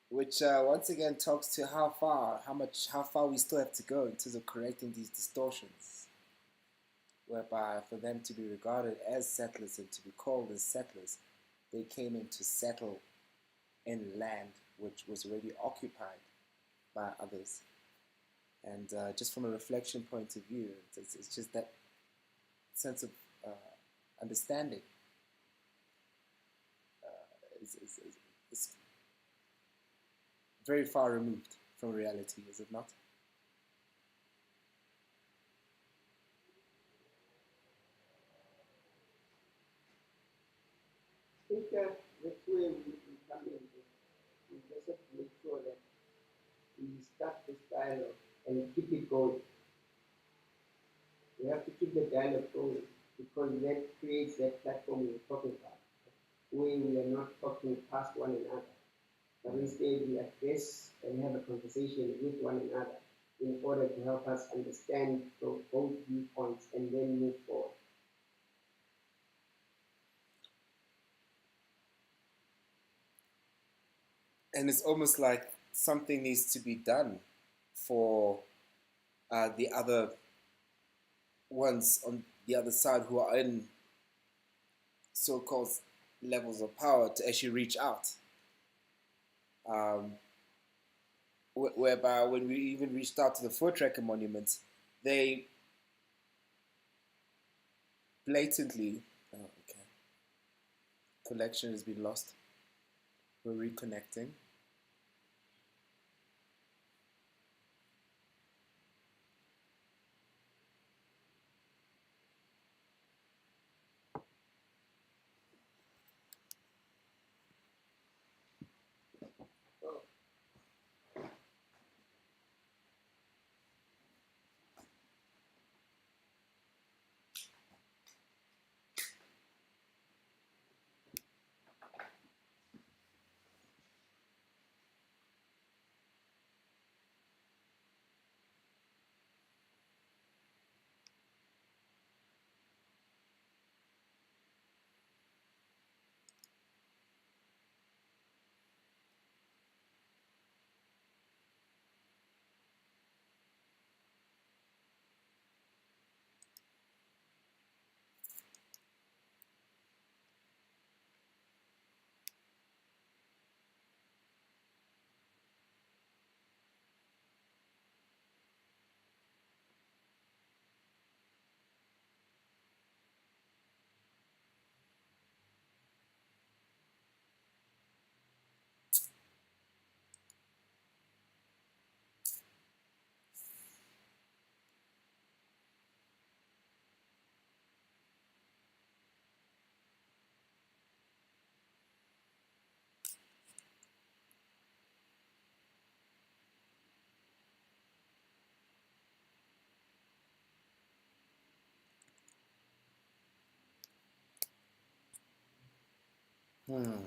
Which once again talks to how far we still have to go in terms of correcting these distortions, whereby for them to be regarded as settlers and to be called as settlers, they came in to settle in land which was already occupied by others. And just from a reflection point of view, it's just that sense of understanding is very far removed from reality, is it not? I think that's where we come in. We just have to make sure that we start this dialogue and keep it going. We have to keep the dialogue going because that creates that platform we're talking about, where we are not talking past one another, but instead we address and have a conversation with one another in order to help us understand both viewpoints and then move forward. And it's almost like something needs to be done for the other ones on the other side who are in so-called levels of power to actually reach out. Whereby when we even reached out to the Voortrekker monuments, they blatantly, oh, okay, connection has been lost. We're reconnecting. Hmm.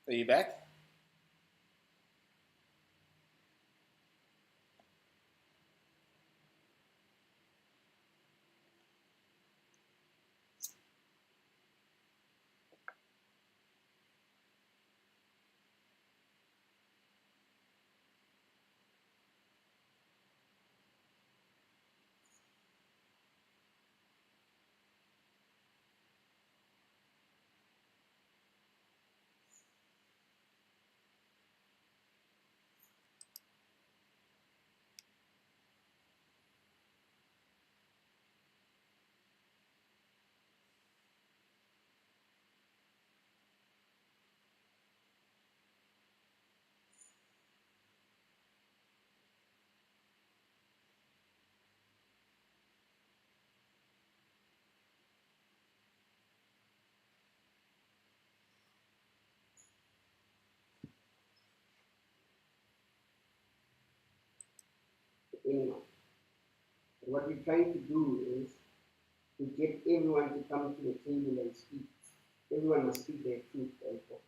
Are you back? Anyone. And what we're trying to do is to get everyone to come to the table and speak. Everyone must speak their truth, therefore.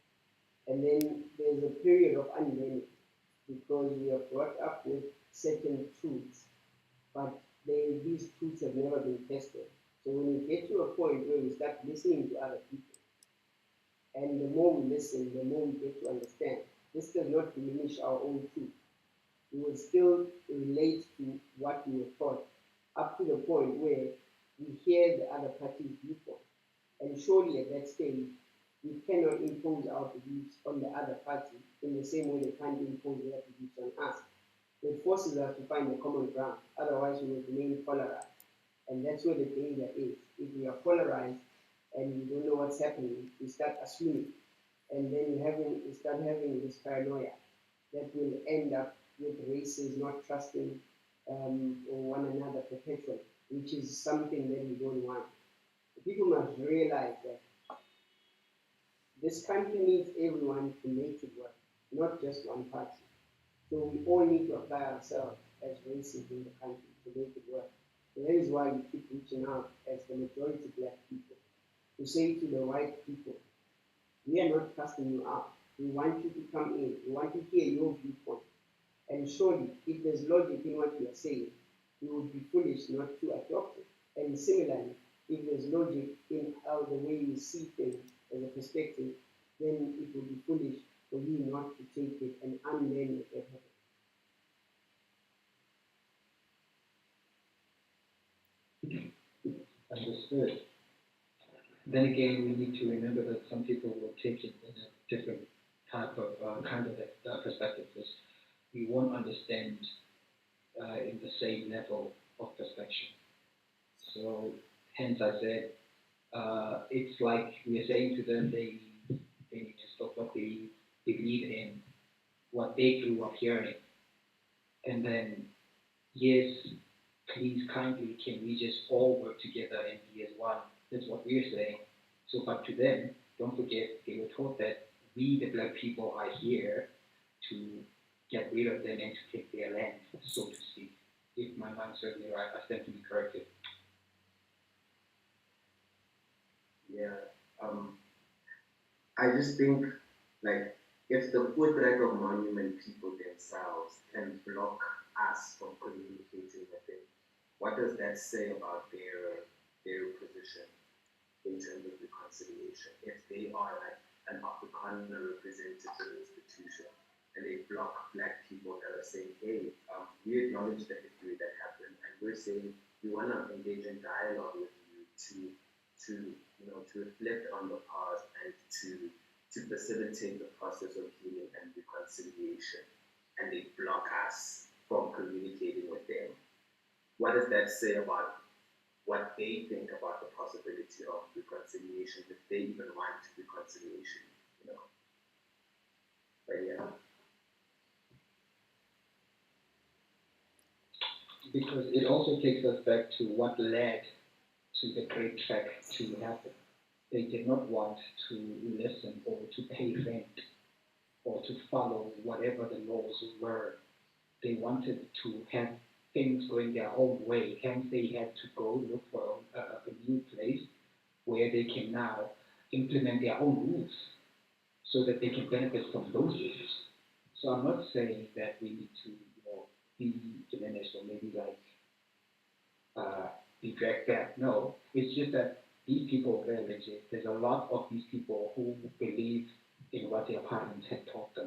And then there's a period of unlearning because we are brought up with certain truths, but these truths have never been tested. So when we get to a point where we start listening to other people, and the more we listen, the more we get to understand, this does not diminish our own truth. We will still relate to what we were taught up to the point where we hear the other party's viewpoint. And surely at that stage, we cannot impose our beliefs on the other party in the same way they can't impose their beliefs on us. It forces us to find a common ground, otherwise we will remain polarized. And that's where the danger is. If we are polarized and we don't know what's happening, we start assuming. And then we start having this paranoia that will end up with races not trusting one another perpetually, which is something that we don't want. People must realize that this country needs everyone to make it work, not just one party. So we all need to apply ourselves as races in the country to make it work. So that is why we keep reaching out as the majority black people to say to the white people, we are not casting you out. We want you to come in. We want to hear your viewpoint. And surely, if there's logic in what you are saying, you would be foolish not to adopt it. And similarly, if there's logic in how the way you see things as a perspective, then it would be foolish for you not to take it and unlearn it. Understood. Then again, we need to remember that some people will take it in a different type of kind of perspective. Because we won't understand in the same level of perspective. So, hence I said, it's like we are saying to them they need to stop what they believe in, what they grew up hearing, and then yes, please kindly can we just all work together and be as one? That's what we're saying. So, but to them, don't forget they were taught that we, the black people, are here to get rid of them and to take their land, so to speak. If my mind serves me right, I stand to be corrected. Yeah. Um, I just think, like, if the Portrait of Monument people themselves can block us from communicating with them, what does that say about their position in terms of reconciliation? If they are like an Afrikaner representative institution and they block black people that are saying, hey, we acknowledge the history that happened and we're saying we want to engage in dialogue with you to reflect on the past and to facilitate the process of healing and reconciliation, and they block us from communicating with them. What does that say about what they think about the possibility of reconciliation, if they even want reconciliation, you know? But yeah. Because it also takes us back to what led to the great trek to happen. They did not want to listen or to pay rent or to follow whatever the laws were they wanted to have things going their own way. Hence, they had to go look for a new place where they can now implement their own rules so that they can benefit from those rules. So I'm not saying that we need to, be diminished or maybe like uh, be dragged back. No, it's just that these people are very legit. There's a lot of these people who believe in what their parents had taught them.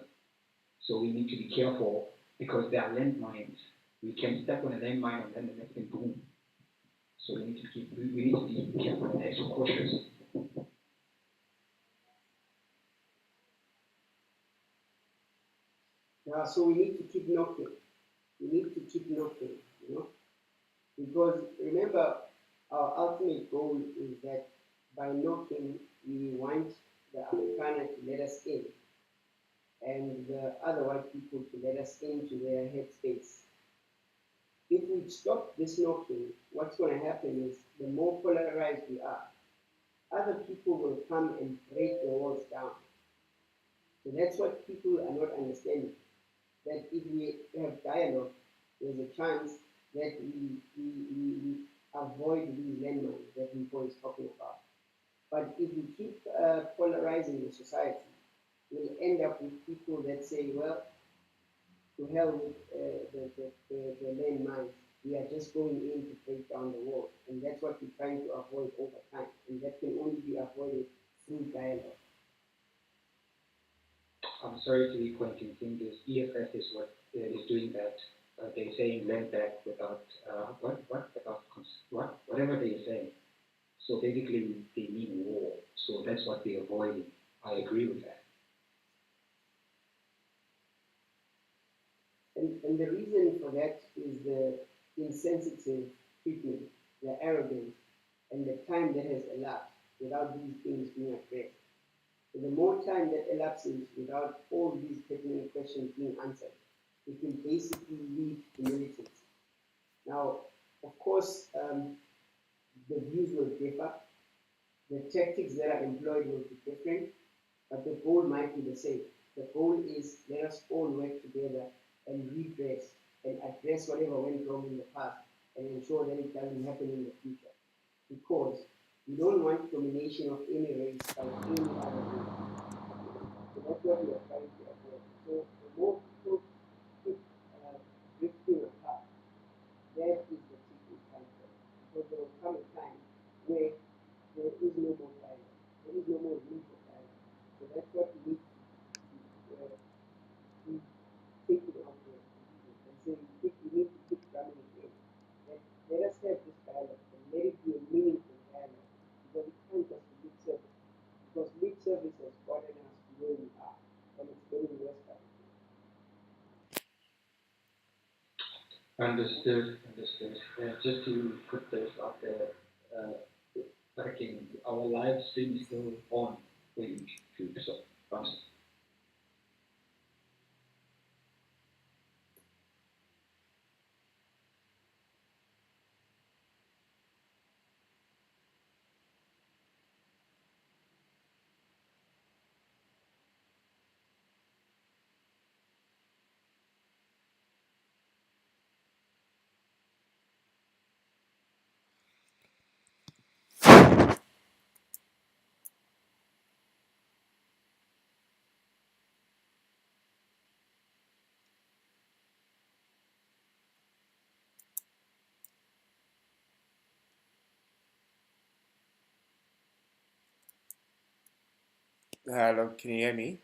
So we need to be careful because there are landmines. We can step on a landmine and then the next thing, boom. So we need to be careful and extra cautious. Yeah, so we need to keep knocking. We need to keep knocking, because remember, our ultimate goal is that by knocking, we want the Afrikaner to let us in and the other white people to let us into their headspace. If we stop this knocking, what's going to happen is the more polarized we are, other people will come and break the walls down. So that's what people are not understanding. That if we have dialogue, there's a chance that we avoid these landmines that Nico is talking about. But if we keep polarizing the society, we'll end up with people that say, well, to hell with the landmines. We are just going in to break down the wall. And that's what we're trying to avoid over time. And that can only be avoided through dialogue. I'm sorry to be pointing fingers. EFF is what is doing that. They're saying land back without whatever they're saying. So basically, they mean war. So that's what they're avoiding. I agree with that. And the reason for that is the insensitive treatment, the arrogance, and the time that has elapsed without these things being addressed. So the more time that elapses without all these pertinent questions being answered, it will basically lead to militants. Now, of course, the views will differ, the tactics that are employed will be different, but the goal might be the same. The goal is let us all work together and redress and address whatever went wrong in the past and ensure that it doesn't happen in the future. Because we don't want domination of any race by any other race. So that's what we are trying to avoid. So the more people keep drifting apart, that is the tipping point. Because there will come a time where there is no more dialogue. There is no more room for dialogue. So that's what we need to take it out there and say we need to keep drumming it in. Let us have this dialogue and let it be a meaningful dialogue because it can't just be lip service. Because lip service has gotten us to where we are and it's getting worse by the day. Understood, understood. Just to put this out there, again, our live stream is still on for YouTube, so honestly. Hello, can you hear me?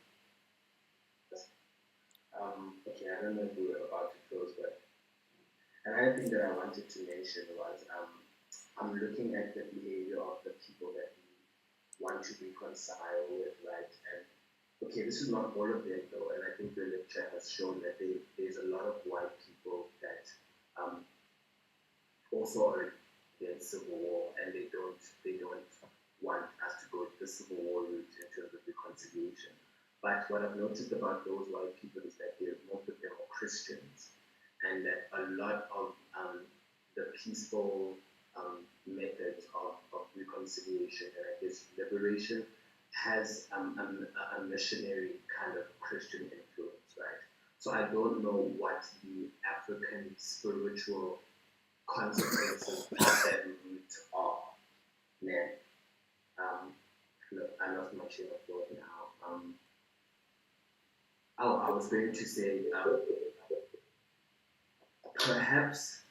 Okay, I don't know if we were about to close, but another thing that I wanted to mention was I'm looking at the behavior of the people that we want to reconcile with, right? And okay, this is not all of them though, and I think the lecture has shown that there's a lot of white people that also are against civil war, and they don't want us to go the civil war route in terms of reconciliation. But what I've noticed about those white people is that most of them are Christians, and that a lot of the peaceful methods of reconciliation and I guess liberation has a missionary kind of Christian influence, right? So I don't know what the African spiritual consequences of that root are. Then, look, I lost my train of thought now. I was going to say, perhaps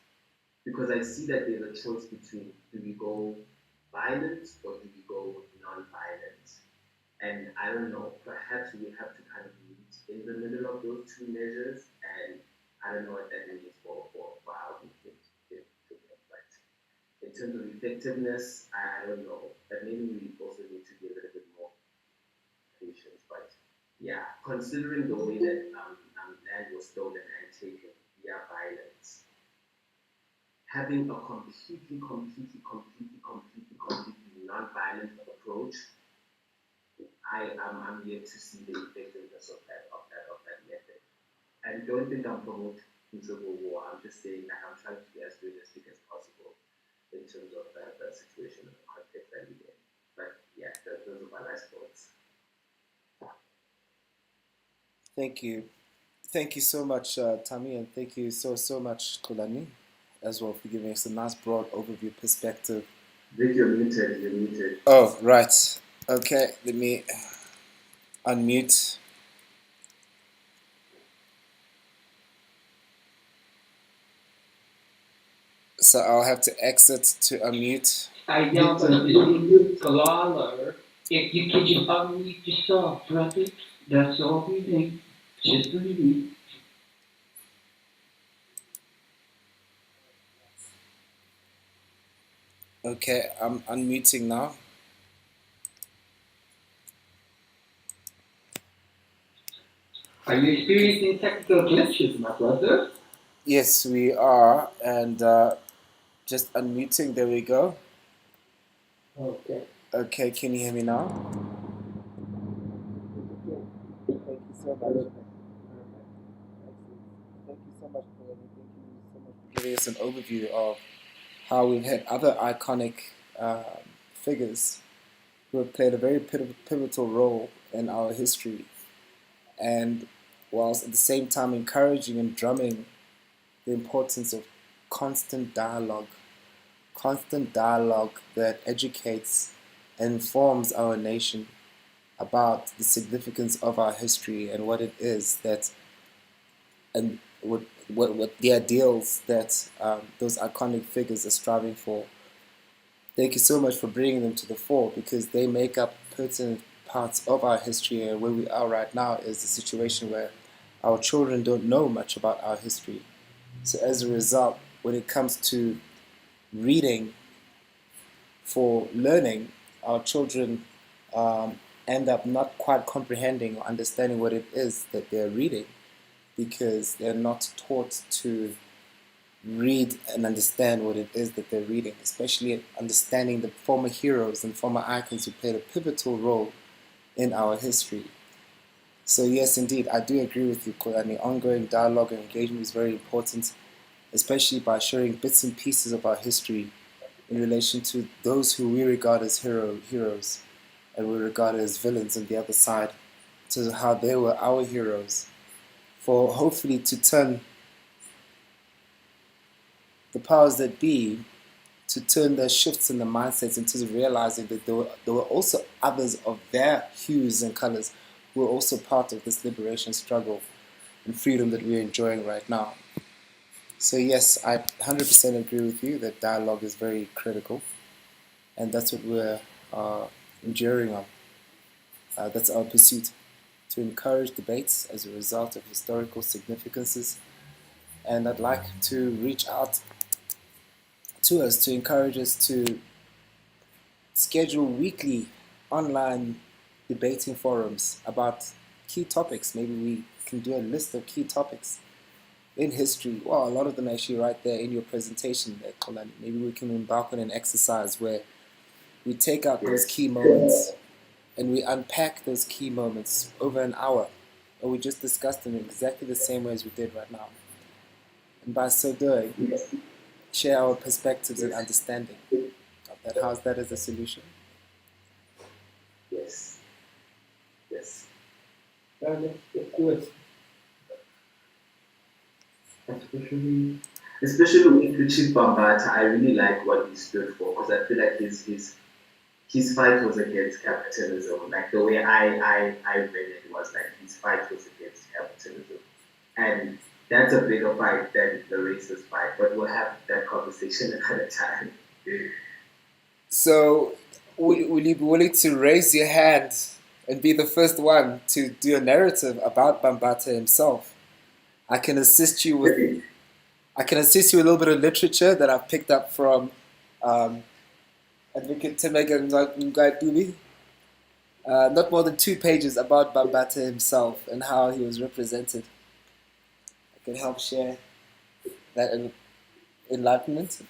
because I see that there's a choice between do we go violent or do we go non-violent? And I don't know, perhaps we have to kind of meet in the middle of those two measures, and I don't know what that means for our movement. But in terms of effectiveness, I don't know. But maybe we also need to be a little bit more patient. But yeah, considering the way that land was stolen and taken via violence, having a completely non-violent approach, I'm yet to see the effectiveness of that method. And don't think I'm promoting civil war. I'm just saying that I'm trying to be as realistic as possible in terms of the situation and the context that we're in. But yeah, those are my last thoughts. Thank you. Thank you so much, Tami, and thank you so much, Kulani, as well, for giving us a nice broad overview perspective. Vic, you're muted. Oh, right. Okay, let me unmute. So I'll have to exit to unmute. I yelled at the Kalala, if you can just unmute yourself, brother, that's all we need. Just what we need. Okay, I'm unmuting now. Are you experiencing technical glitches, my brother? Yes, we are, and just unmuting. There we go. Okay. Okay, can you hear me now? Thank you so much. Excellent. Thank you so much, Kulani. Thank you so much for giving us an overview of how we've had other iconic figures who have played a very pivotal role in our history, and whilst at the same time encouraging and drumming the importance of constant dialogue that educates and informs our nation about the significance of our history and what it is that, and what the ideals that those iconic figures are striving for. Thank you so much for bringing them to the fore, because they make up pertinent parts of our history, and where we are right now is a situation where our children don't know much about our history. So as a result, when it comes to reading for learning, our children end up not quite comprehending or understanding what it is that they're reading, because they're not taught to read and understand what it is that they're reading, especially understanding the former heroes and former icons who played a pivotal role in our history. So yes, indeed, I do agree with you, Kulani. Ongoing dialogue and engagement is very important, especially by sharing bits and pieces of our history in relation to those who we regard as heroes and we regard as villains on the other side, to how they were our heroes, for hopefully to turn the powers that be, to turn their shifts in the mindsets into realizing that there were also others of their hues and colors who were also part of this liberation struggle and freedom that we're enjoying right now. So yes, I 100% agree with you that dialogue is very critical, and that's what we're enduring on. That's our pursuit, to encourage debates as a result of historical significances. And I'd like to reach out to us to encourage us to schedule weekly online debating forums about key topics. Maybe we can do a list of key topics in history. Well, a lot of them are actually right there in your presentation there, Kolani. Maybe we can embark on an exercise where we take out those key moments and we unpack those key moments over an hour, or we just discuss them in exactly the same way as we did right now. And by so doing, share our perspectives and understanding of that. How's that as a solution? Yes. Let's do it. especially Especially with Richard Bambata, I really like what he stood for because I feel like his fight was against capitalism. Like the way I read it was like his fight was against capitalism. And that's a bigger fight than the racist fight. But we'll have that conversation another time. So, will you be willing to raise your hand and be the first one to do a narrative about Bambata himself? I can assist you with I can assist you with a little bit of literature that I've picked up from Advocate Temeka Ngaidubi. Not more than 2 pages about Bambata himself and how he was represented. I can help share that enlightenment.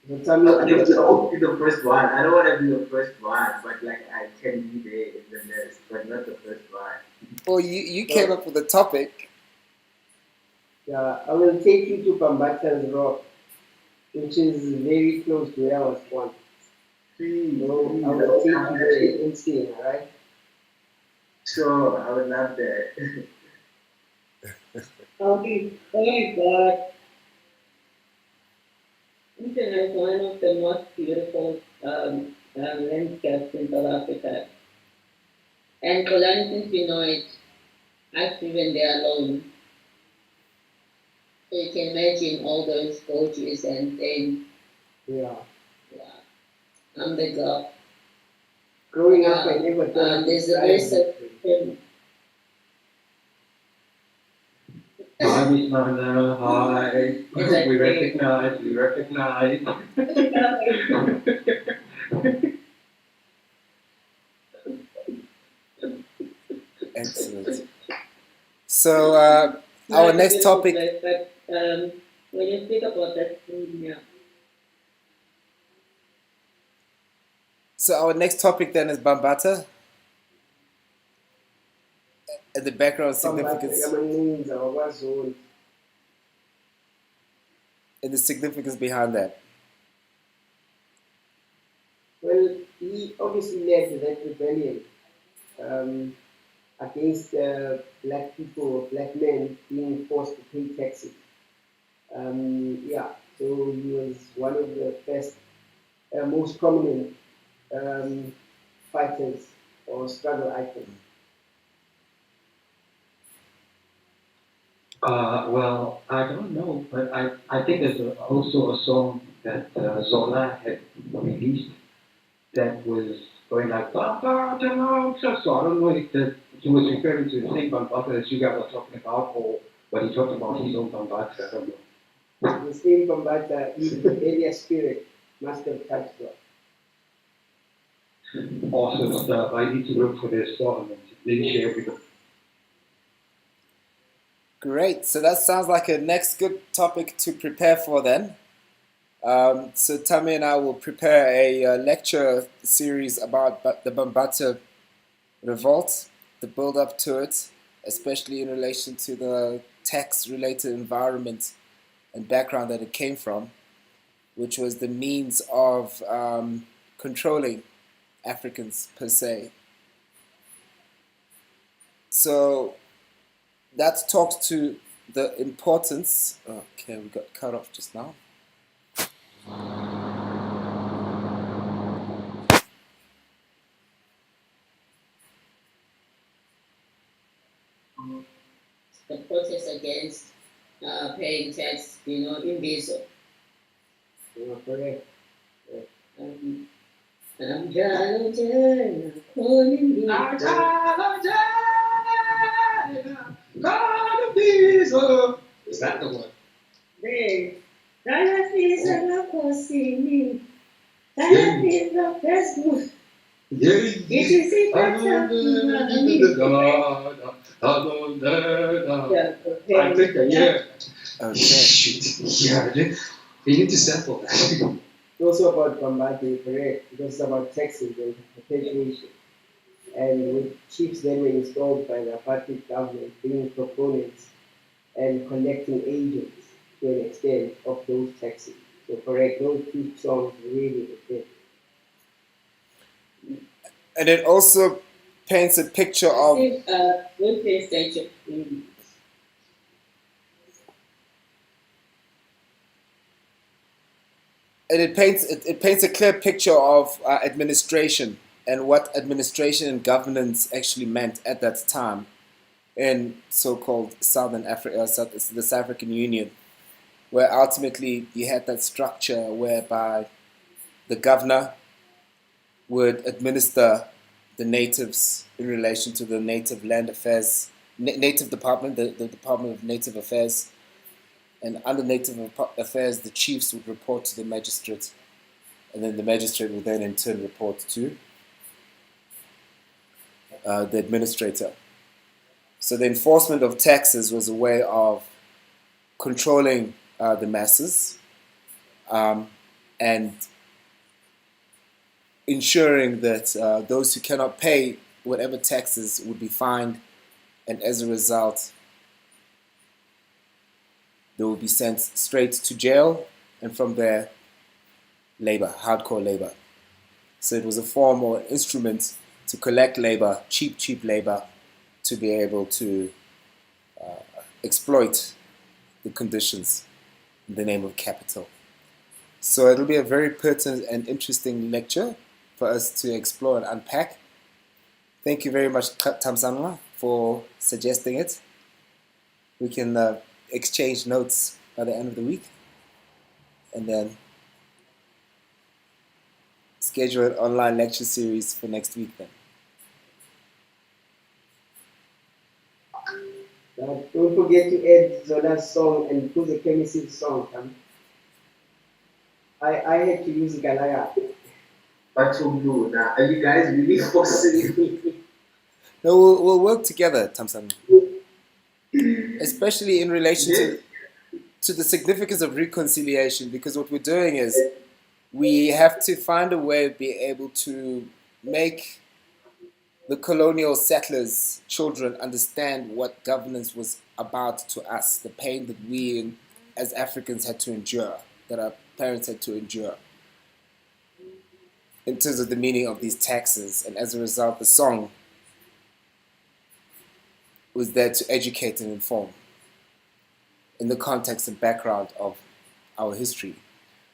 So tell me, I'll be the first one. I don't want to be the first one, but like I can be there in the list, but not the first one. Well, you came up with a topic. yeah, I will take you to Bambata's Rock, which is very close to where I was born. Please, So please, I will take you there and see, alright? sure, I would love that. Okay, oh my God. Internet is one of the most beautiful landscapes in South Africa. And Kolani, since you know it, I've driven there alone. So you can imagine all those gorges and then, Yeah. yeah, I'm the girl. Growing up, I never thought I could There's a drive very that way. certain Hi. We recognize. Excellent. So, our not a next beautiful topic. place, but when you speak about that food, yeah. So, our next topic then is Bambata and the background Bambata, significance Yamaninza, Wazon. and the significance behind that. Well, he obviously led that rebellion um, against black people, black men being forced to pay taxes. Yeah, so he was one of the first, most prominent um, fighters or struggle icons. Well, I don't know, but I think there's also a song that Zola had released that was going like, "Ba, ba, da, da." So I don't know if he was referring to the same Bambata that you guys are talking about, or what he talked about his own Bambata. I don't know. The same Bambata in the area spirit must have touched her. Awesome stuff. I need to look for this song and maybe share with them. Great. So, that sounds like a next good topic to prepare for then. So, Tammy and I will prepare a lecture series about the Bambata revolt, the build up to it, especially in relation to the tax related environment and background that it came from, which was the means of controlling Africans per se. So that talks to the importance. Okay, we got cut off just now. The protest against paying tax, in Bizo. Correct. I'm calling you. Is that the one? There. That is a cosini. That is the Facebook. It is it I think that, yeah. Okay. Shit. Yeah, we need to sample that. It's also about Bambati, correct, because it's about taxes and perpetuation. And with chiefs then were installed by the apartheid government being proponents and collecting agents to an extent of those taxes. So correct, those two songs really fit. And it also paints a picture of. Good place station. and it paints a clear picture of administration and what administration and governance actually meant at that time in so-called Southern Africa, the South African Union, where ultimately you had that structure whereby the governor would administer the natives in relation to the native land affairs, native department, the Department of Native Affairs, and under native affairs, the chiefs would report to the magistrate, and then the magistrate would then in turn report to the administrator. So the enforcement of taxes was a way of controlling the masses and ensuring that those who cannot pay whatever taxes would be fined, and as a result, they would be sent straight to jail, and from there, labor, hardcore labor. So it was a form or instrument to collect labor, cheap labor, to be able to exploit the conditions in the name of capital. So it'll be a very pertinent and interesting lecture for us to explore and unpack. Thank you very much, Tamsanwa, for suggesting it. We can exchange notes by the end of the week and then schedule an online lecture series for next week then. Don't forget to add Zola's song and put the chemistry song. I had to use Galaya. But are you guys really forcing me? No, we'll work together, Tamsan. Especially in relation to the significance of reconciliation, because what we're doing is we have to find a way of being able to make the colonial settlers' children understand what governance was about to us, the pain that we as Africans had to endure, that our parents had to endure, in terms of the meaning of these taxes. And as a result, the song was there to educate and inform in the context and background of our history,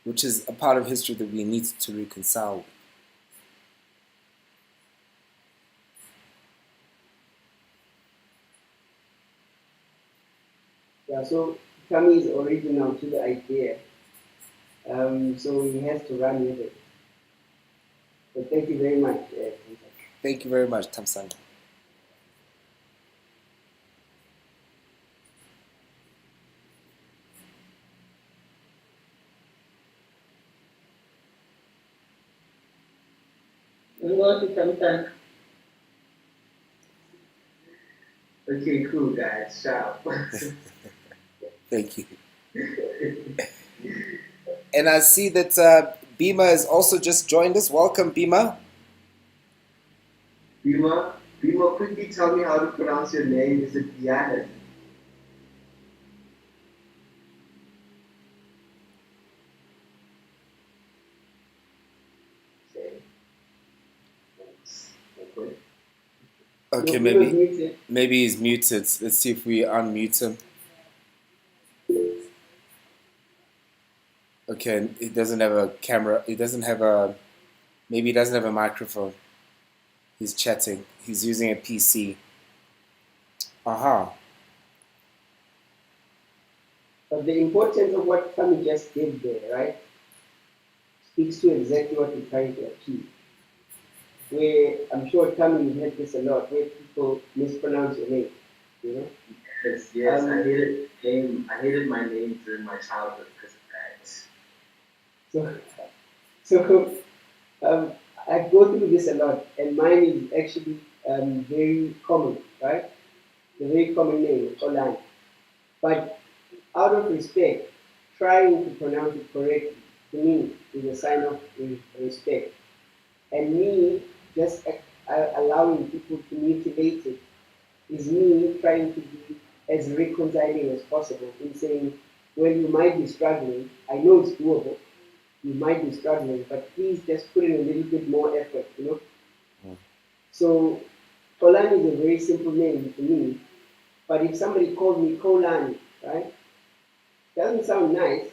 which is a part of history that we need to reconcile with. Yeah, so Kami is original to the idea. So he has to run with it. So thank you very much. Thank you very much, Tamsan. Go to sometime. Okay, cool, guys. Ciao. Thank you. And I see that Bima has also just joined us. Welcome, Bima. Bima, quickly tell me how to pronounce your name. Is it Diana? Okay, maybe he's muted. Let's see if we unmute him. Okay, he doesn't have a camera. Maybe he doesn't have a microphone. He's chatting. He's using a PC. Aha. But the importance of what Kami just did there, right, speaks to exactly what we're trying to achieve. Where I'm sure Kami, you heard this a lot, where people mispronounce your name, you know? Yes, I hated my name during my childhood because of that. So I go through this a lot, and mine is actually very common, right? The very common name, Olan. But out of respect, trying to pronounce it correctly, to me, is a sign of respect. And me just allowing people to mutilate it is me trying to be as reconciling as possible in saying, well, you might be struggling. I know it's doable. You might be struggling, but please just put in a little bit more effort, you know? Mm. So Kolani is a very simple name to me, but if somebody called me Kolani, right, doesn't sound nice.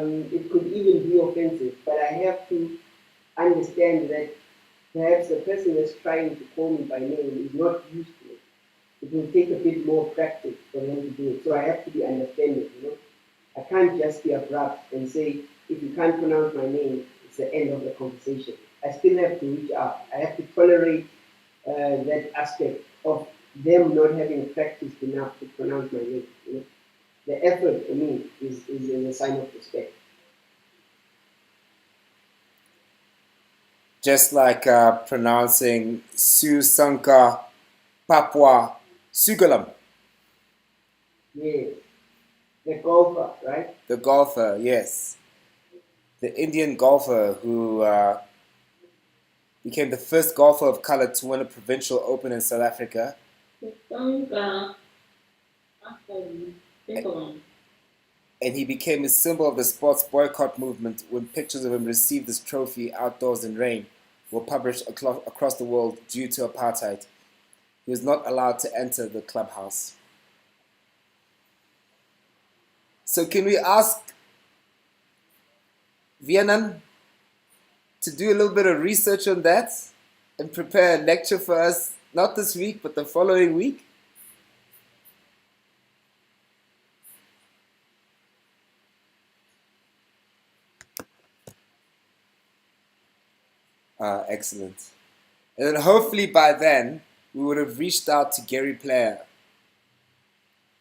it could even be offensive, but I have to understand that perhaps the person that's trying to call me by name is not used to it. It will take a bit more practice for them to do it. So I have to be understanding, you know. I can't just be abrupt and say, if you can't pronounce my name, it's the end of the conversation. I still have to reach out. I have to tolerate that aspect of them not having practiced enough to pronounce my name. You know? The effort for me is a sign of respect. Just like pronouncing Susanka Papua Sugalam, Yes. The golfer, right? the golfer, yes. The Indian golfer who became the first golfer of color to win a provincial open in South Africa. And he became a symbol of the sports boycott movement when pictures of him received this trophy outdoors in rain were published across the world due to apartheid. He was not allowed to enter the clubhouse. So can we ask Viennan to do a little bit of research on that and prepare a lecture for us, not this week, but the following week? Excellent. And then hopefully by then, we would have reached out to Gary Player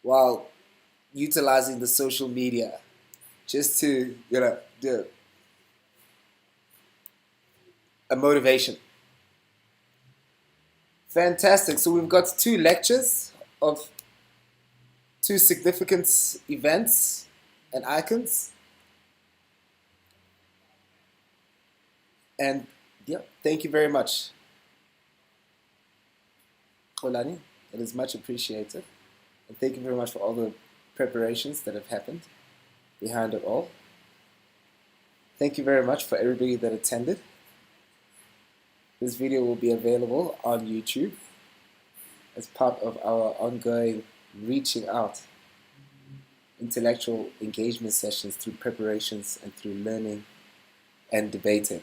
while utilizing the social media just to, do a motivation. Fantastic. So we've got 2 lectures of 2 significant events and icons. And yeah, thank you very much, Olani. It is much appreciated. And thank you very much for all the preparations that have happened behind it all. Thank you very much for everybody that attended. This video will be available on YouTube as part of our ongoing reaching out intellectual engagement sessions through preparations and through learning and debating.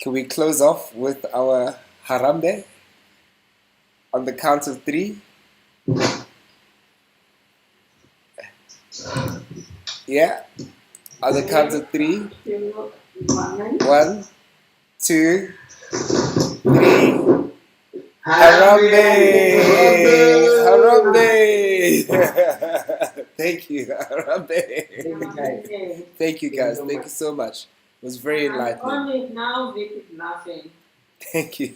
Can we close off with our Harambe on the count of 3? Yeah? On the count of 3. 1, 2, 3. Harambe! Harambe! Thank you, Harambe. Thank you, guys. Thank you so much. It was very enlightening. Now Vic is laughing. Thank you.